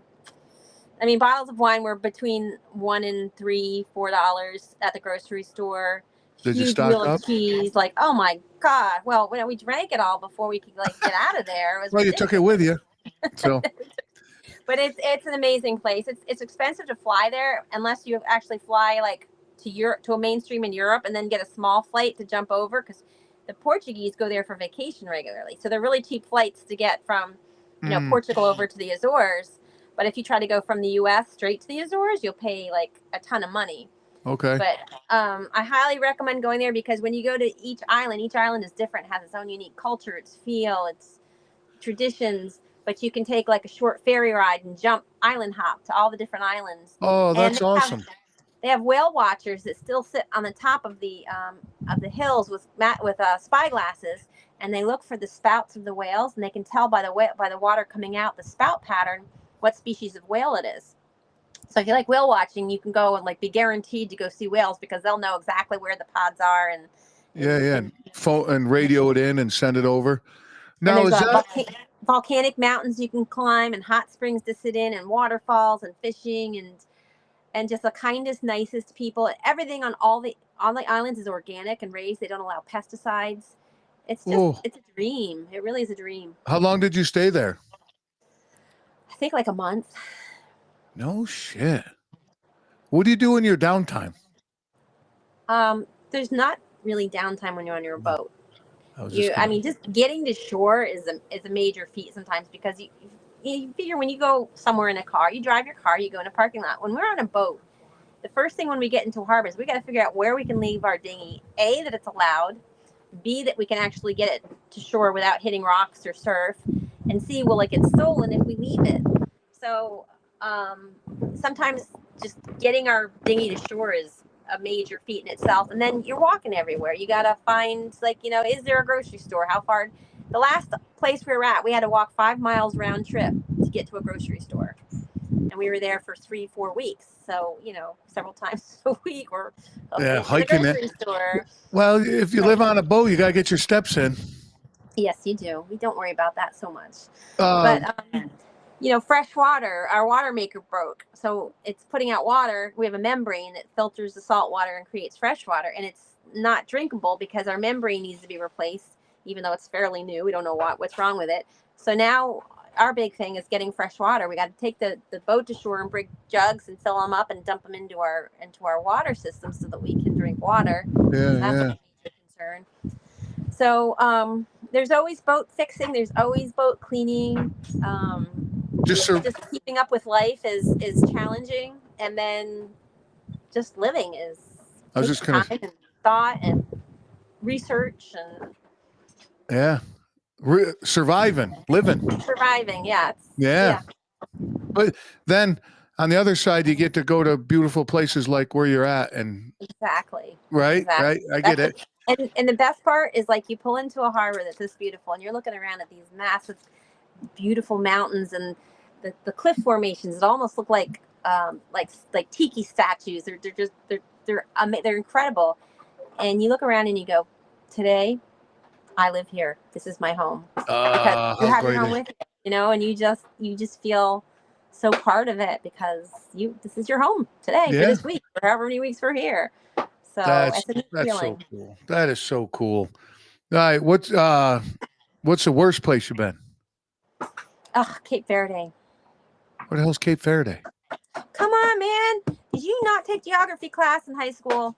I mean, bottles of wine were between $1 and $3, $4 at the grocery store. Did you Huge stock wheel up? of cheese, like, oh my god! Well, when we drank it all before we could like get out of there, it was Well, you ridiculous. took it with you. So But it's an amazing place. It's expensive to fly there unless you actually fly like to Europe, to a mainstream in Europe, and then get a small flight to jump over, because the Portuguese go there for vacation regularly. So they're really cheap flights to get from Portugal over to the Azores. But if you try to go from the U.S. straight to the Azores, you'll pay like a ton of money. okay. But I highly recommend going there, because when you go to each island is different, has its own unique culture, its feel, its traditions. But you can take like a short ferry ride and jump island hop to all the different islands. Oh, And that's awesome. they have whale watchers that still sit on the top of the hills with spyglasses, and they look for the spouts of the whales, and they can tell by the water coming out, the spout pattern, what species of whale it is. So if you like whale watching, you can go and like be guaranteed to go see whales, because they'll know exactly where the pods are and And phone and radio it in and send it over. Now and is there's that volcanic mountains you can climb, and hot springs to sit in, and waterfalls, and fishing, and just the kindest, nicest people. Everything on all the islands is organic and raised. They don't allow pesticides. It's a dream. It really is a dream. how long did you stay there? I think like a month. No shit. What do you do in your downtime? There's not really downtime when you're on your boat. I mean, just getting to shore is a major feat sometimes, because you figure when you go somewhere in a car, you drive your car, you go in a parking lot. When we're on a boat, the first thing when we get into harbor is we got to figure out where we can leave our dinghy. A, that it's allowed. B, that we can actually get it to shore without hitting rocks or surf. And C, will it get stolen if we leave it? So sometimes just getting our dinghy to shore is a major feat in itself. And then you're walking everywhere. You got to find, like, is there a grocery store? How far? The last place we were at, we had to walk 5 miles round trip to get to a grocery store. And we were there for 3-4 weeks. So, several times a week or hiking the grocery store. Well, if you live on a boat, you got to get your steps in. Yes, you do. We don't worry about that so much. But fresh water, our water maker broke. So it's putting out water. We have a membrane that filters the salt water and creates fresh water. And it's not drinkable because our membrane needs to be replaced, even though it's fairly new. We don't know what's wrong with it. So now our big thing is getting fresh water. We got to take the boat to shore and bring jugs and fill them up and dump them into our water system so that we can drink water. That's a major concern. So there's always boat fixing. There's always boat cleaning. Just keeping up with life is challenging, and then just living is time and thought and research and surviving. Yeah. But then on the other side, you get to go to beautiful places like where you're at, and exactly right. I get it. And the best part is, like, you pull into a harbor that's this beautiful, and you're looking around at these massive, beautiful mountains and the cliff formations. It almost look like tiki statues. They're they're incredible. And you look around and you go, today I live here. This is my home, because you How have your great home is with you, and you just feel so part of it, because this is your home today for yeah. this week, or however many weeks we're here. So That's it's a neat that's so feeling. cool. That is so cool. All right, what's the worst place you've been? Ugh, Cape Verde. What the hell's Cape Verde? Come on, man. Did you not take geography class in high school?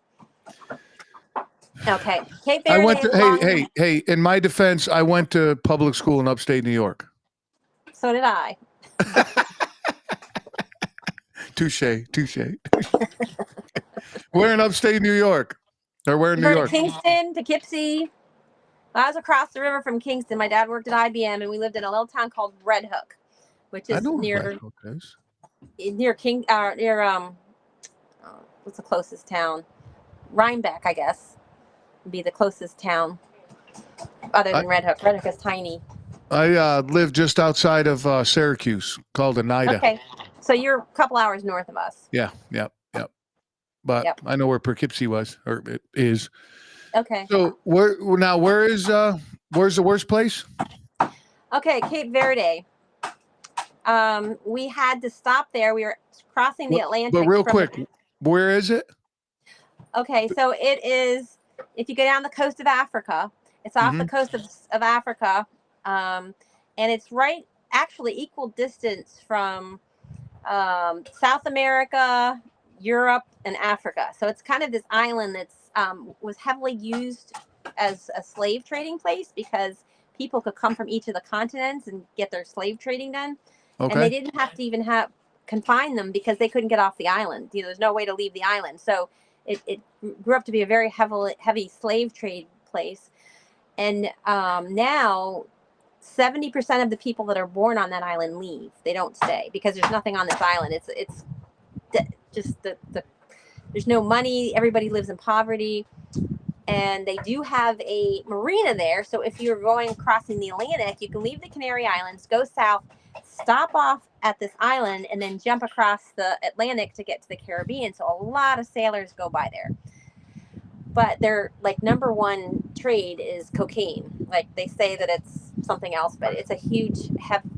Okay. Cape I Verde went to is hey, along. hey, hey, in my defense, I went to public school in upstate New York. So did I. Touche, touche. We're in upstate New York. Or where in You've New heard of York? Kingston, Poughkeepsie? I was across the river from Kingston. My dad worked at IBM, and we lived in a little town called Red Hook, which I is know where Red near Hook is. what's the closest town? Rhinebeck, I guess, would be the closest town other I than Red Hook. Red Hook is tiny. I live just outside of Syracuse, called Oneida. Okay, so you're a couple hours north of us. Yeah, yep. But Yep. I know where Poughkeepsie was, or it is. Okay. So where's the worst place? Okay, Cape Verde. We had to stop there. We were crossing the Atlantic. But real quick, where is it? Okay, so it is, if you go down the coast of Africa, it's off the coast of Africa, and it's right, actually equal distance from South America, Europe, and Africa. So it's kind of this island that's was heavily used as a slave trading place, because people could come from each of the continents and get their slave trading done. Okay. And they didn't have to even confine them, because they couldn't get off the island. There's no way to leave the island. So it grew up to be a very heavy slave trade place. And now 70% of the people that are born on that island leave. They don't stay, because there's nothing on this island. It's just there's no money. Everybody lives in poverty. And they do have a marina there. So if you're crossing the Atlantic, you can leave the Canary Islands, go south, stop off at this island, and then jump across the Atlantic to get to the Caribbean. So a lot of sailors go by there. But their number one trade is cocaine. Like, they say that it's something else, but it's a huge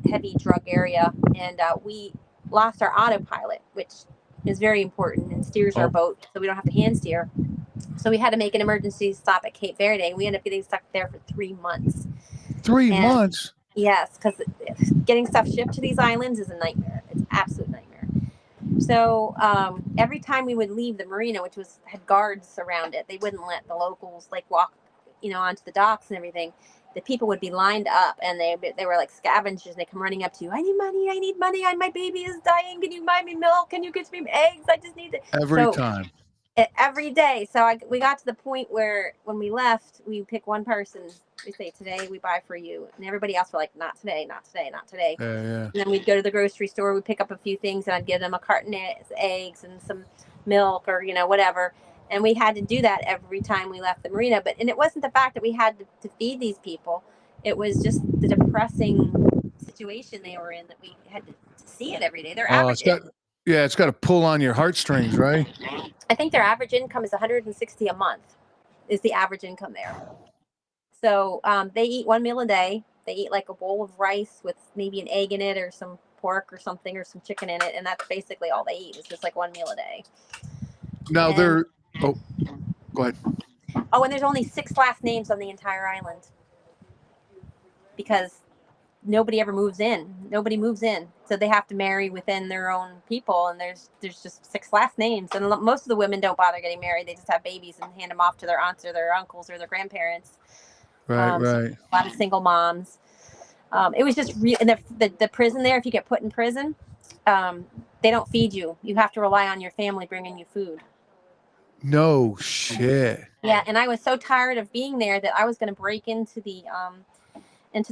heavy drug area. And we lost our autopilot, which is very important, and steers our boat, so we don't have to hand steer. So we had to make an emergency stop at Cape Verde. We ended up getting stuck there for 3 months. 3 months? Yes, because getting stuff shipped to these islands is a nightmare. It's an absolute nightmare. So every time we would leave the marina, which had guards around it, they wouldn't let the locals walk, onto the docks and everything. The people would be lined up, and they were like scavengers. And they come running up to you. I need money. My baby is dying. Can you buy me milk? Can you get me eggs? I just need it. Every time. Every day. So we got to the point where when we left, we pick one person. We say, today we buy for you. And everybody else were like, not today, not today, not today. Yeah. And then we'd go to the grocery store. We'd pick up a few things, and I'd give them a carton of eggs and some milk, or, whatever. And we had to do that every time we left the marina. And it wasn't the fact that we had to feed these people. It was just the depressing situation they were in, that we had to see it every day. Their average it's got to pull on your heartstrings, right? I think their average income is $160 a month is the average income there. So they eat one meal a day. They eat like a bowl of rice with maybe an egg in it, or some pork or something, or some chicken in it. And that's basically all they eat. It's just like one meal a day. Now go ahead. Oh, and there's only 6 last names on the entire island, because nobody ever moves in. Nobody moves in. So they have to marry within their own people. And there's just 6 last names. And most of the women don't bother getting married. They just have babies and hand them off to their aunts or their uncles or their grandparents. Right. So a lot of single moms. It was just and the prison there, if you get put in prison, they don't feed you. You have to rely on your family bringing you food. No shit. Yeah. And I was so tired of being there that I was going to break into the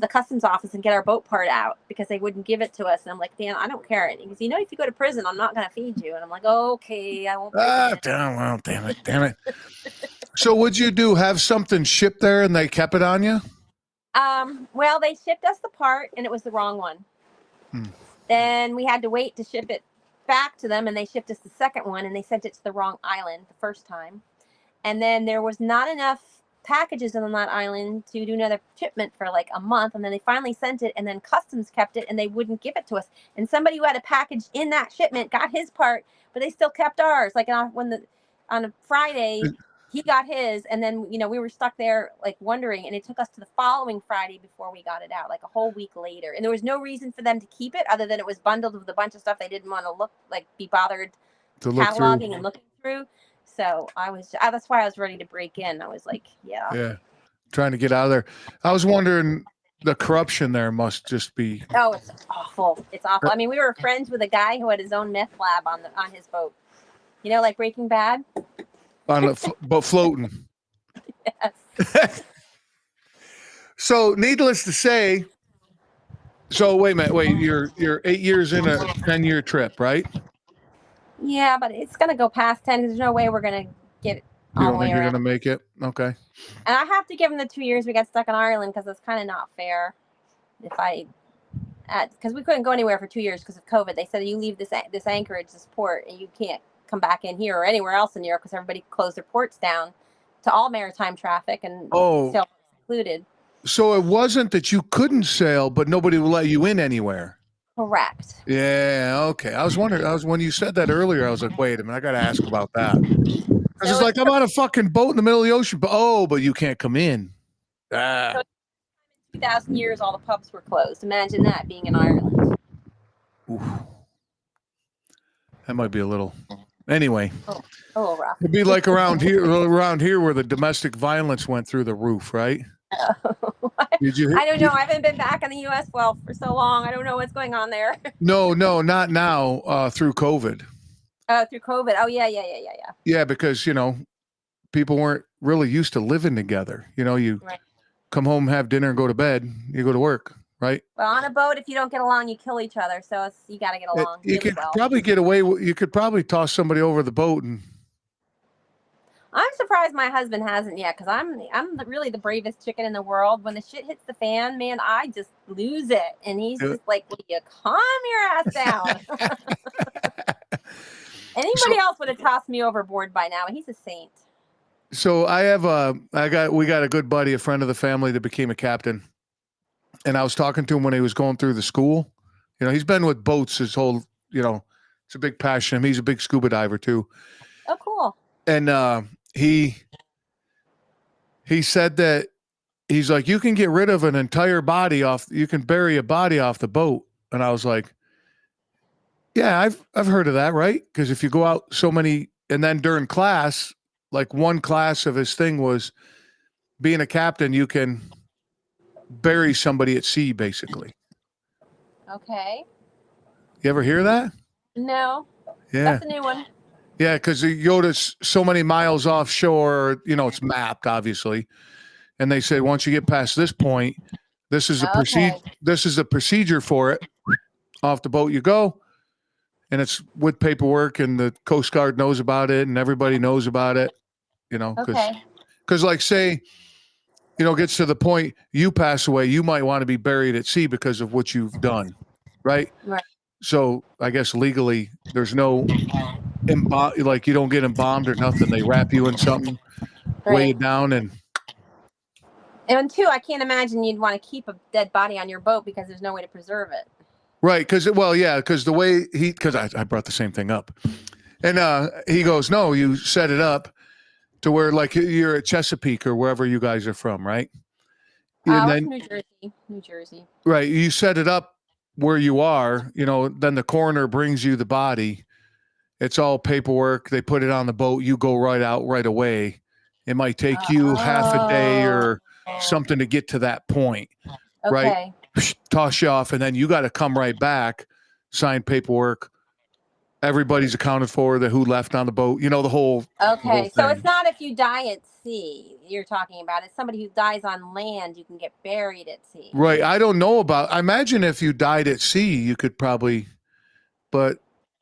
customs office and get our boat part out, because they wouldn't give it to us. And I'm like, Dan, I don't care. And he goes, if you go to prison, I'm not going to feed you. And I'm like, okay, I won't. Damn it. So what'd you do? Have something shipped there and they kept it on you? Well, they shipped us the part, and it was the wrong one. Then we had to wait to ship it back to them, and they shipped us the second one, and they sent it to the wrong island the first time. And then there was not enough packages on that island to do another shipment for like a month, and then they finally sent it, and then customs kept it, and they wouldn't give it to us. And somebody who had a package in that shipment got his part, but they still kept ours. Like on a Friday, he got his, and then we were stuck there like wondering, and it took us to the following Friday before we got it out, like a whole week later. And there was no reason for them to keep it other than it was bundled with a bunch of stuff they didn't want to be bothered to look cataloging through. and looking through. So that's why I was ready to break in. I was like, yeah, trying to get out of there. I was wondering, the corruption there must just be. Oh, it's awful. It's awful. I mean, we were friends with a guy who had his own meth lab on his boat. Like Breaking Bad. But floating. Yes. So, needless to say, wait a minute. You're 8 years in a 10-year trip, right? Yeah, but it's gonna go past 10. There's no way we're gonna get it all You the don't way think you're around. gonna make it? Okay. And I have to give him the 2 years we got stuck in Ireland because it's kind of not fair. Because we couldn't go anywhere for 2 years because of COVID. They said you leave this anchorage, this port, and you can't come back in here or anywhere else in Europe because everybody closed their ports down to all maritime traffic, and sail included. So it wasn't that you couldn't sail, but nobody will let you in anywhere. Correct. Yeah. Okay. I was wondering. When you said that earlier, I was like, wait a minute, I got to ask about that. Because it's like I'm on a fucking boat in the middle of the ocean, but you can't come in. So 2,000 years, all the pubs were closed. Imagine that being in Ireland. Oof. That might be a little. Anyway, a little rough. It'd be like around here where the domestic violence went through the roof, right? Did you? I don't know. I haven't been back in the U.S. for so long. I don't know what's going on there. No, not now. Through COVID. Oh, through COVID. Oh, yeah. Yeah, because people weren't really used to living together. You come home, have dinner, and go to bed. You go to work, right? Well, on a boat, if you don't get along, you kill each other. So you got to get along. You could probably get away. You could probably toss somebody over the boat and. I'm surprised my husband hasn't yet, because I'm really the bravest chicken in the world. When the shit hits the fan, man, I just lose it. And he's just like, will you calm your ass down? Anybody else would have tossed me overboard by now. He's a saint. So we got a good buddy, a friend of the family that became a captain. And I was talking to him when he was going through the school. He's been with boats his whole, it's a big passion. He's a big scuba diver too. Oh, cool. And he said that he's like, you can get rid of an entire body you can bury a body off the boat. And I was like, yeah, I've heard of that, right? Because if you go out so many, and then during class, like one class of his thing was being a captain, you can bury somebody at sea, basically. Okay. You ever hear that? No. Yeah. That's a new one. Yeah, because you go to so many miles offshore, it's mapped, obviously. And they said, once you get past this point, this is the procedure for it. Off the boat you go. And it's with paperwork, and the Coast Guard knows about it, and everybody knows about it, because like say, gets to the point you pass away, you might want to be buried at sea because of what you've done. Right. Right. So I guess legally there's no like you don't get embalmed or nothing. They wrap you in something, weigh you down, and two, I can't imagine you'd want to keep a dead body on your boat because there's no way to preserve it. Right, because the way because I brought the same thing up, and he goes, no, you set it up to where like you're at Chesapeake or wherever you guys are from, right? And then New Jersey. Right, you set it up where you are, then the coroner brings you the body. It's all paperwork. They put it on the boat. You go right out right away. It might take you half a day or something to get to that point, right? Toss you off, and then you got to come right back, sign paperwork. Everybody's accounted for, who left on the boat. The whole. Okay, so it's not if you die at sea you're talking about. It's somebody who dies on land. You can get buried at sea. Right. I don't know about. I imagine if you died at sea, you could probably. But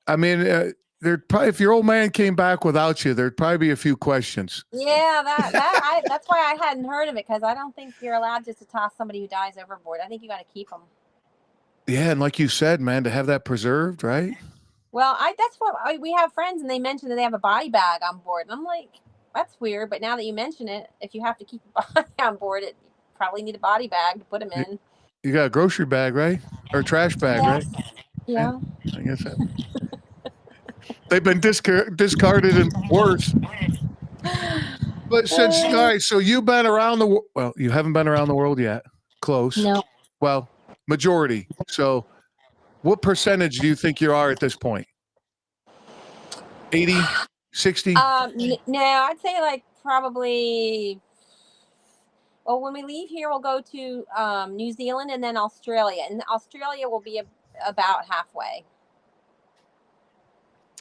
I mean. There'd probably, if your old man came back without you, there'd probably be a few questions. Yeah, that's why I hadn't heard of it, because I don't think you're allowed just to toss somebody who dies overboard. I think you got to keep them. Yeah, and like you said, man, to have that preserved, right? Well, that's what we have friends, and they mentioned that they have a body bag on board, and I'm like, that's weird. But now that you mention it, if you have to keep a body on board, it you probably need a body bag to put them You, in. you got a grocery bag, right? Or a trash bag, Yes. right? Yeah, Yeah. I guess that. They've been discarded and worse. But since all right, so you've been around the well, you haven't been around the world yet. Close. No. Well, majority. So, what percentage do you think you are at this point? 80, 60? No, I'd say like probably. Well, when we leave here, we'll go to New Zealand and then Australia, and Australia will be about halfway.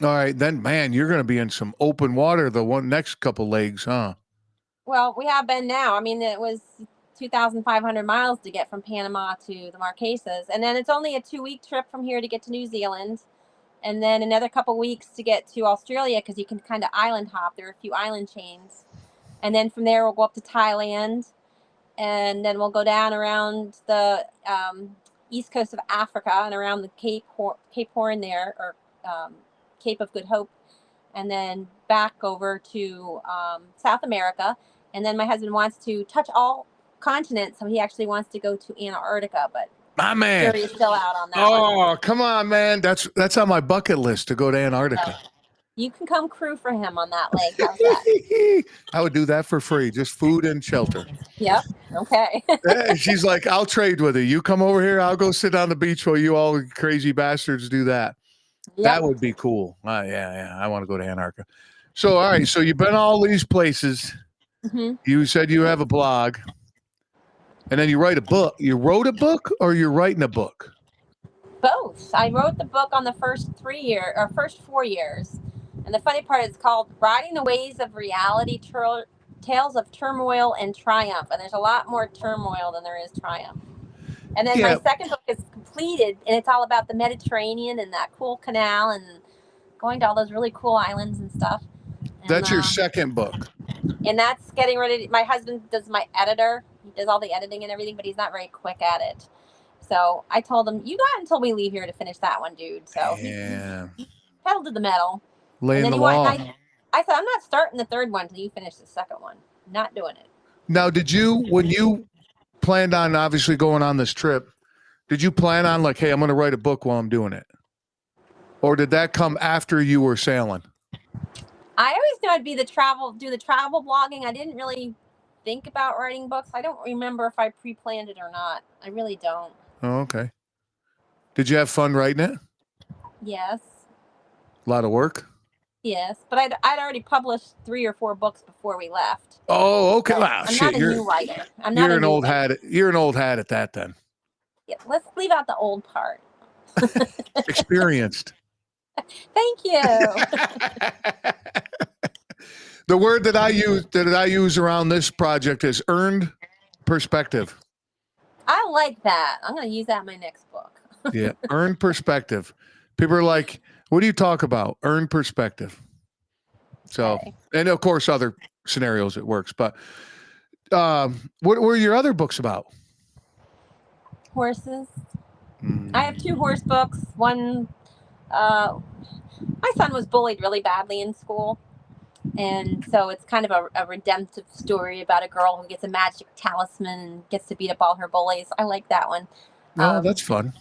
All right, then, man, you're going to be in some open water the one next couple legs, huh? Well, we have been now. I mean, it was 2,500 miles to get from Panama to the Marquesas, and then it's only a 2-week trip from here to get to New Zealand, and then another couple weeks to get to Australia because you can kind of island hop. There are a few island chains, and then from there we'll go up to Thailand, and then we'll go down around the east coast of Africa and around the Cape Horn there, or Cape of Good Hope, and then back over to South America. And then my husband wants to touch all continents, so he actually wants to go to Antarctica, but My man. jury is still out on that one. Oh, come on, man. That's on my bucket list to go to Antarctica. You can come crew for him on that lake. How's that? I would do that for free, just food and shelter. Yep. Okay. She's like, I'll trade with you. You come over here, I'll go sit on the beach while you all crazy bastards do that. Yep. That would be cool. Yeah. I want to go to Antarctica. So, all right. So you've been all these places. Mm-hmm. You said you have a blog, and then you write a book. You wrote a book, or you're writing a book? Both. I wrote the book on the first 4 years, and the funny part is called "Riding the Waves of Reality: Tales of Turmoil and Triumph." And there's a lot more turmoil than there is triumph. And then my second book is completed, and it's all about the Mediterranean and that cool canal and going to all those really cool islands and stuff. And, that's your second book. And that's getting ready. My husband does my editor. He does all the editing and everything, but he's not very quick at it. So I told him, you got until we leave here to finish that one, dude. So he pedaled to the metal. Laying the law. I said, I'm not starting the third one until you finish the second one. I'm not doing it. Now, when you planned on obviously going on this trip, did you plan on like, hey, I'm going to write a book while I'm doing it? Or did that come after you were sailing? I always knew I'd do the travel blogging. I didn't really think about writing books. I don't remember if I pre-planned it or not. I really don't. Oh, okay. Did you have fun writing it? Yes. A lot of work? Yes, but I'd already published 3 or 4 books before we left. Oh, okay. So wow, I'm shit. not a new writer. You're an old hat. You're an old hat at that then. Yeah, let's leave out the old part. Experienced. Thank you. The word that I use around this project is earned perspective. I like that. I'm going to use that in my next book. Yeah, earned perspective. People are like, what do you talk about? Earned perspective. So, okay. And of course, other scenarios it works. But what were your other books about? Horses. I have 2 horse books. One, my son was bullied really badly in school. And so it's kind of a redemptive story about a girl who gets a magic talisman and gets to beat up all her bullies. I like that one. Oh, that's fun.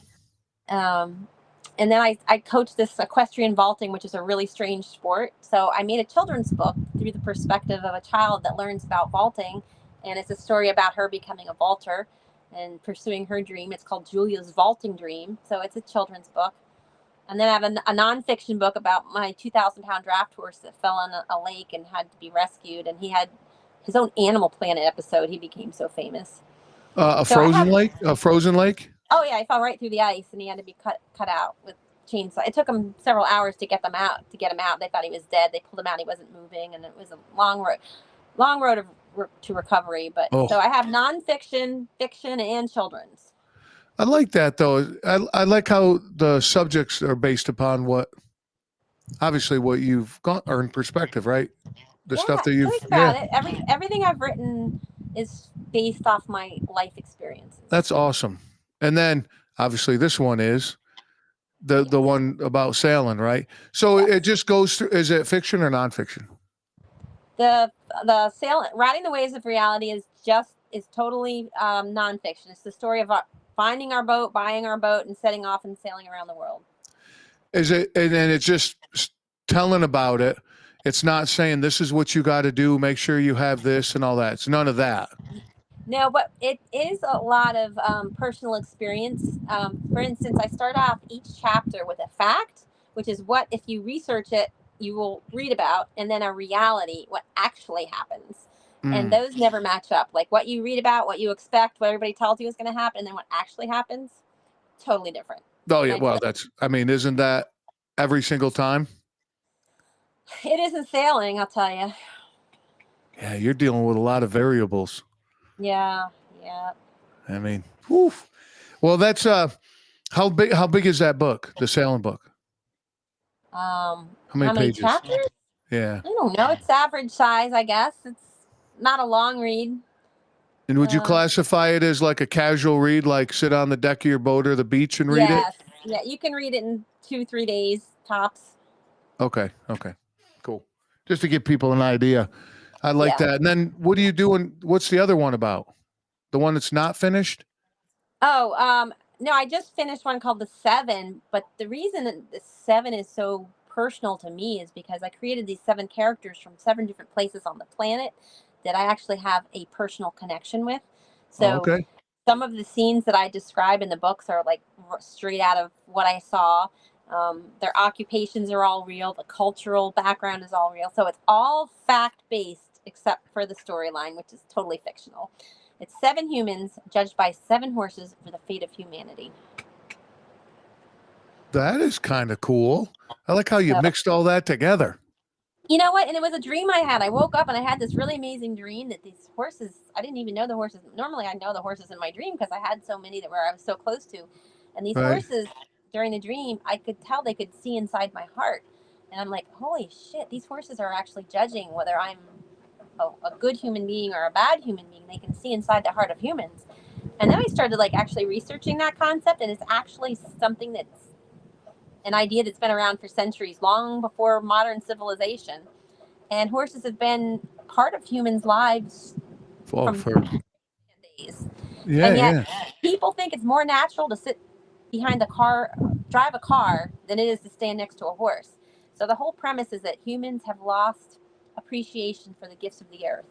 And then I coach this equestrian vaulting, which is a really strange sport. So I made a children's book through the perspective of a child that learns about vaulting. And it's a story about her becoming a vaulter and pursuing her dream. It's called Julia's Vaulting Dream. So it's a children's book. And then I have a nonfiction book about my 2,000-pound draft horse that fell in a lake and had to be rescued. And he had his own Animal Planet episode. He became so famous. Frozen lake? A frozen lake? Oh, yeah. He fell right through the ice, and he had to be cut out with chainsaw. It took him several hours to get him out. They thought he was dead. They pulled him out. He wasn't moving, and it was a long road to recovery. But So I have nonfiction, fiction, and children's. I like that, though. I like how the subjects are based upon what you've earned perspective, right? The stuff that you've... Think about it. Everything I've written is based off my life experiences. That's awesome. And then, obviously, this one is the one about sailing, right? So Yes. it just goes through. Is it fiction or nonfiction? The riding the waves of reality is totally nonfiction. It's the story of finding our boat, buying our boat, and setting off and sailing around the world. Is it? And then it's just telling about it. It's not saying this is what you got to do. Make sure you have this and all that. It's none of that. No, but it is a lot of personal experience. For instance, I start off each chapter with a fact, which is what, if you research it, you will read about, and then a reality, what actually happens. And Mm. those never match up. Like what you read about, what you expect, what everybody tells you is going to happen, and then what actually happens, totally different. Oh And yeah. Well, that's. I mean, isn't that every single time? it isn't sailing, I'll tell you. Yeah, you're dealing with a lot of variables. Yeah, yeah. I mean, whew. Well, that's how big? How big is that book? The sailing book? How many How many pages? chapters? Yeah. I don't know. It's average size, I guess. It's not a long read. And would you Uh, classify it as like a casual read, like sit on the deck of your boat or the beach and read it? yes. Yeah, you can read it in 2-3 days tops. Okay. Okay. Cool. Just to give people an idea. I like Yeah. that. And then what are you doing? What's the other one about? The one that's not finished? Oh, no, I just finished one called The Seven, but the reason that the Seven is so personal to me is because I created these 7 characters from 7 different places on the planet that I actually have a personal connection with. Oh, So okay. some of the scenes that I describe in the books are like straight out of what I saw. Their occupations are all real. The cultural background is all real. So it's all fact based except for the storyline, which is totally fictional. It's 7 humans judged by 7 horses for the fate of humanity. That is kind of cool. I like how you So, mixed all that together. you know what? And it was a dream I had. I woke up and I had this really amazing dream that these horses, I didn't even know the horses. Normally I know the horses in my dream because I had so many that where I was so close to. And these Right. horses during the dream, I could tell they could see inside my heart. And I'm like, holy shit, these horses are actually judging whether I'm a good human being or a bad human being. They can see inside the heart of humans. And then I started like actually researching that concept, and it's actually something that's an idea that's been around for centuries, long before modern civilization. And horses have been part of humans' lives Oh, from for days. yeah, And yet yeah. people think it's more natural to sit behind a car, drive a car, than it is to stand next to a horse. So the whole premise is that humans have lost appreciation for the gifts of the earth.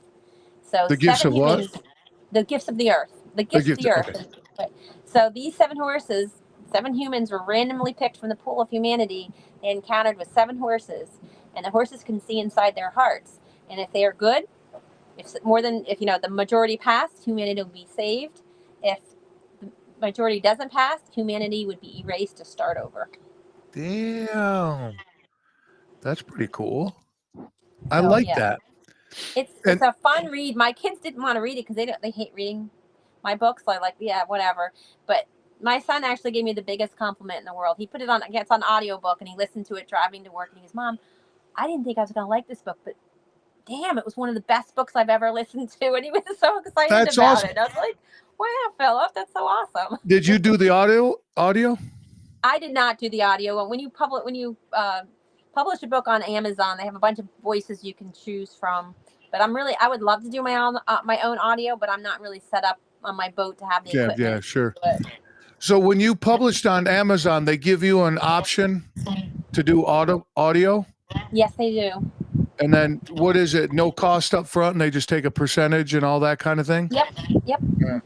So The gifts seven of what? humans, the gifts of the earth, the The gifts of gift. the earth. Okay. Right. So these 7 horses, 7 humans were randomly picked from the pool of humanity. They encountered with 7 horses, and the horses can see inside their hearts. And if they are good, if the majority passed, humanity will be saved. If the majority doesn't pass, humanity would be erased to start over. Damn. That's pretty cool. I So like yeah, that. it's And a fun read. My kids didn't want to read it because they hate reading my books. So I like, yeah, whatever. But my son actually gave me the biggest compliment in the world. He put it on, it's on audiobook, and he listened to it driving to work, and he goes, Mom, I didn't think I was gonna like this book, but damn, it was one of the best books I've ever listened to. And he was so excited that's about awesome. it. I was like, wow, Philip, that's so awesome. Did you do the audio? I did not do the audio. When you publish a book on Amazon, they have a bunch of voices you can choose from. But I would love to do my own audio, but I'm not really set up on my boat to have the Yeah, yeah, equipment. sure. But So when you published on Amazon, they give you an option to do audio. yes, they do. And then what is it? No cost up front, and they just take a percentage and all that kind of thing. Yep, yep. Yeah,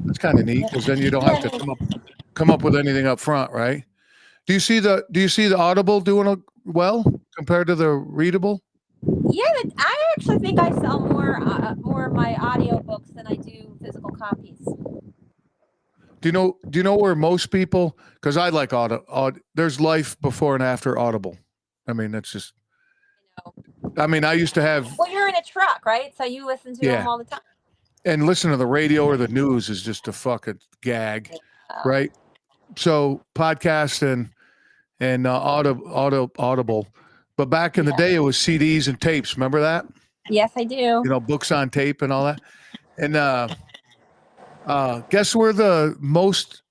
that's kind of neat Yep. because then you don't have Yeah, to come up with anything up front, right? Do you see the Audible doing well compared to the readable? yeah. I actually think I sell more of my audio books than I do physical copies. Do you know where most people? Because I like there's life before and after Audible. I mean, that's just. I mean, I used to have Well, you're in a truck, right? So you listen to them yeah, all the time. and listen to the radio or the news is just a fucking gag, Yeah. right? So podcast and audible, but back in the Yeah. day it was CDs and tapes. Remember that? Yes, I do. Books on tape and all that. And guess where the most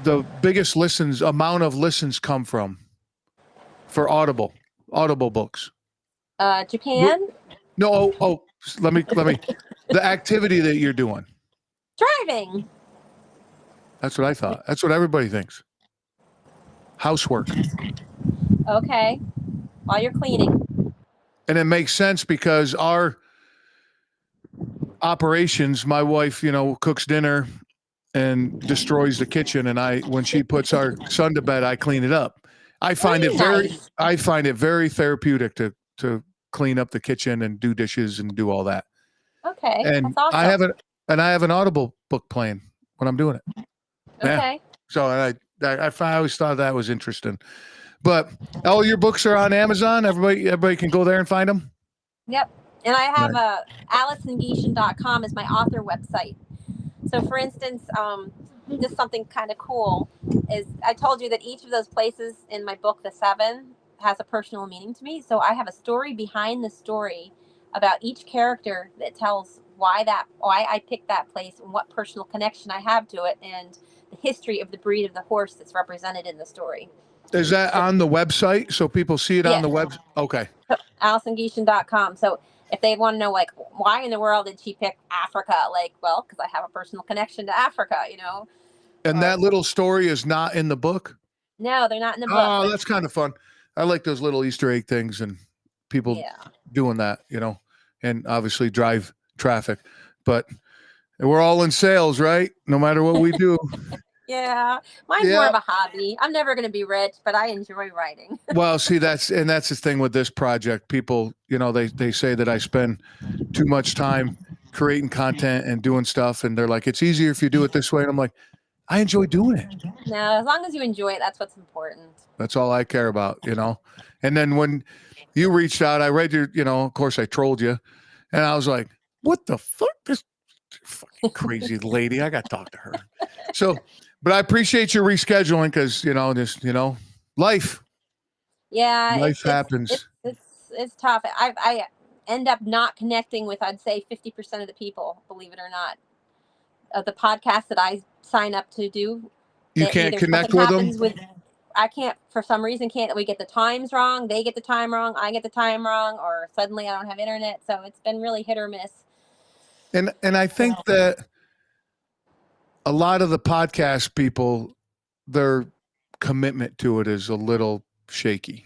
the biggest amount of listens come from for Audible books? Japan. No, let me. The activity that you're doing. Driving. That's what I thought. That's what everybody thinks. Housework. Okay. While you're cleaning. And it makes sense because our operations, my wife, cooks dinner and destroys the kitchen, and when she puts our son to bed, I clean it up. I find it very therapeutic to clean up the kitchen and do dishes and do all that. Okay. And that's awesome. I have an Audible book playing when I'm doing it. Okay. Yeah. So I always thought that was interesting. But all your books are on Amazon. Everybody can go there and find them. Yep. And I have AlisonGieschen.com is my author website. So for instance, just something kind of cool is I told you that each of those places in my book, The Seven, has a personal meaning to me. So I have a story behind the story about each character that tells why I picked that place and what personal connection I have to it and the history of the breed of the horse that's represented in the story. Is that on the website so people see it on the web? Okay. AlisonGieschen.com. So if they want to know, like, why in the world did she pick Africa? Like, well, because I have a personal connection to Africa, And that little story is not in the book? No, they're not in the book. Oh, that's kind of fun. I like those little Easter egg things and people doing that, and obviously drive traffic. But we're all in sales, right? No matter what we do. Yeah, mine's more of a hobby. I'm never going to be rich, but I enjoy writing. Well, see, that's the thing with this project. People, they say that I spend too much time creating content and doing stuff, and they're like, it's easier if you do it this way. And I'm like, I enjoy doing it. No, as long as you enjoy it, that's what's important. That's all I care about, And then when you reached out, I read your, of course I trolled you, and I was like, what the fuck? This fucking crazy lady. I got to talk to her. So, but I appreciate your rescheduling because, life. Yeah. Life happens. It's tough. I end up not connecting with, I'd say 50% of the people, believe it or not, of the podcast that I sign up to do. You can't connect with them? I can't, for some reason, we get the times wrong. They get the time wrong. I get the time wrong, or suddenly I don't have internet. So it's been really hit or miss. And I think that a lot of the podcast people, their commitment to it is a little shaky.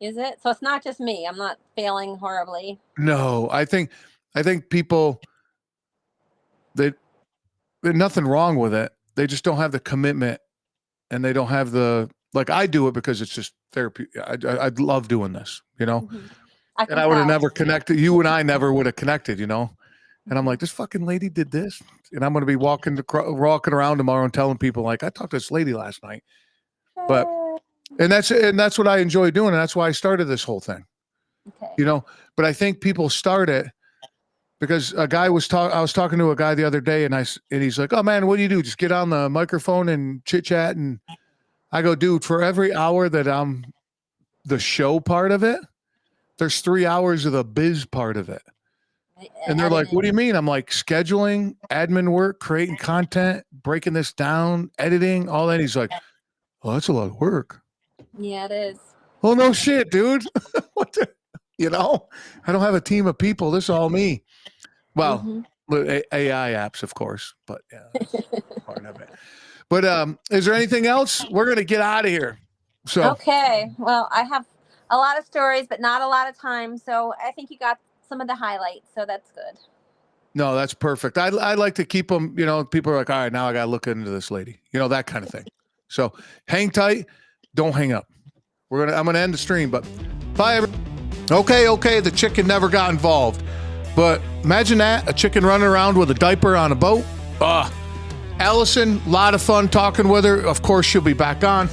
Is it? So it's not just me. I'm not failing horribly. No, I think people, there's nothing wrong with it. They just don't have the commitment, and they don't have like I do it because it's just therapy. I love doing this, Mm-hmm. And I would have never connected. You and I never would have connected, And I'm like, this fucking lady did this, and I'm going to be walking around tomorrow and telling people like, I talked to this lady last night. But and that's what I enjoy doing, and that's why I started this whole thing. Okay. But I think people start it because I was talking to a guy the other day, and he's like, oh man, what do you do? Just get on the microphone and chit chat. And I go, dude, for every hour that I'm the show part of it, there's 3 hours of the biz part of it. And they're like, what do you mean? I'm like, scheduling, admin work, creating content, breaking this down, editing, all that. He's like, well, that's a lot of work. Yeah, it is. Well, no shit, dude. I don't have a team of people. This is all me. Well, AI apps, of course, but yeah, that's part of it. But is there anything else? We're going to get out of here. So okay. Well, I have a lot of stories, but not a lot of time. So I think you got some of the highlights, so that's good. No, that's perfect. I like to keep them, people are like, all right, now I got to look into this lady, that kind of thing. So hang tight. Don't hang up. I'm going to end the stream, but bye, everyone. Okay. The chicken never got involved, but imagine that, a chicken running around with a diaper on a boat. Alison, a lot of fun talking with her. Of course, she'll be back on.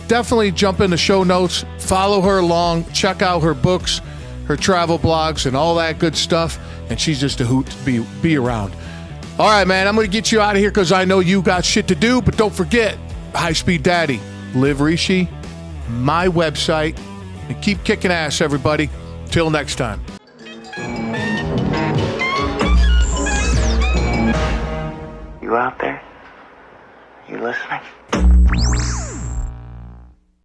Definitely jump in the show notes, follow her along, check out her books, her travel blogs, and all that good stuff. And she's just a hoot to be around. All right, man, I'm going to get you out of here because I know you got shit to do. But don't forget, High Speed Daddy, Live Rishi, my website, and keep kicking ass, everybody. Till next time. You out there? You listening?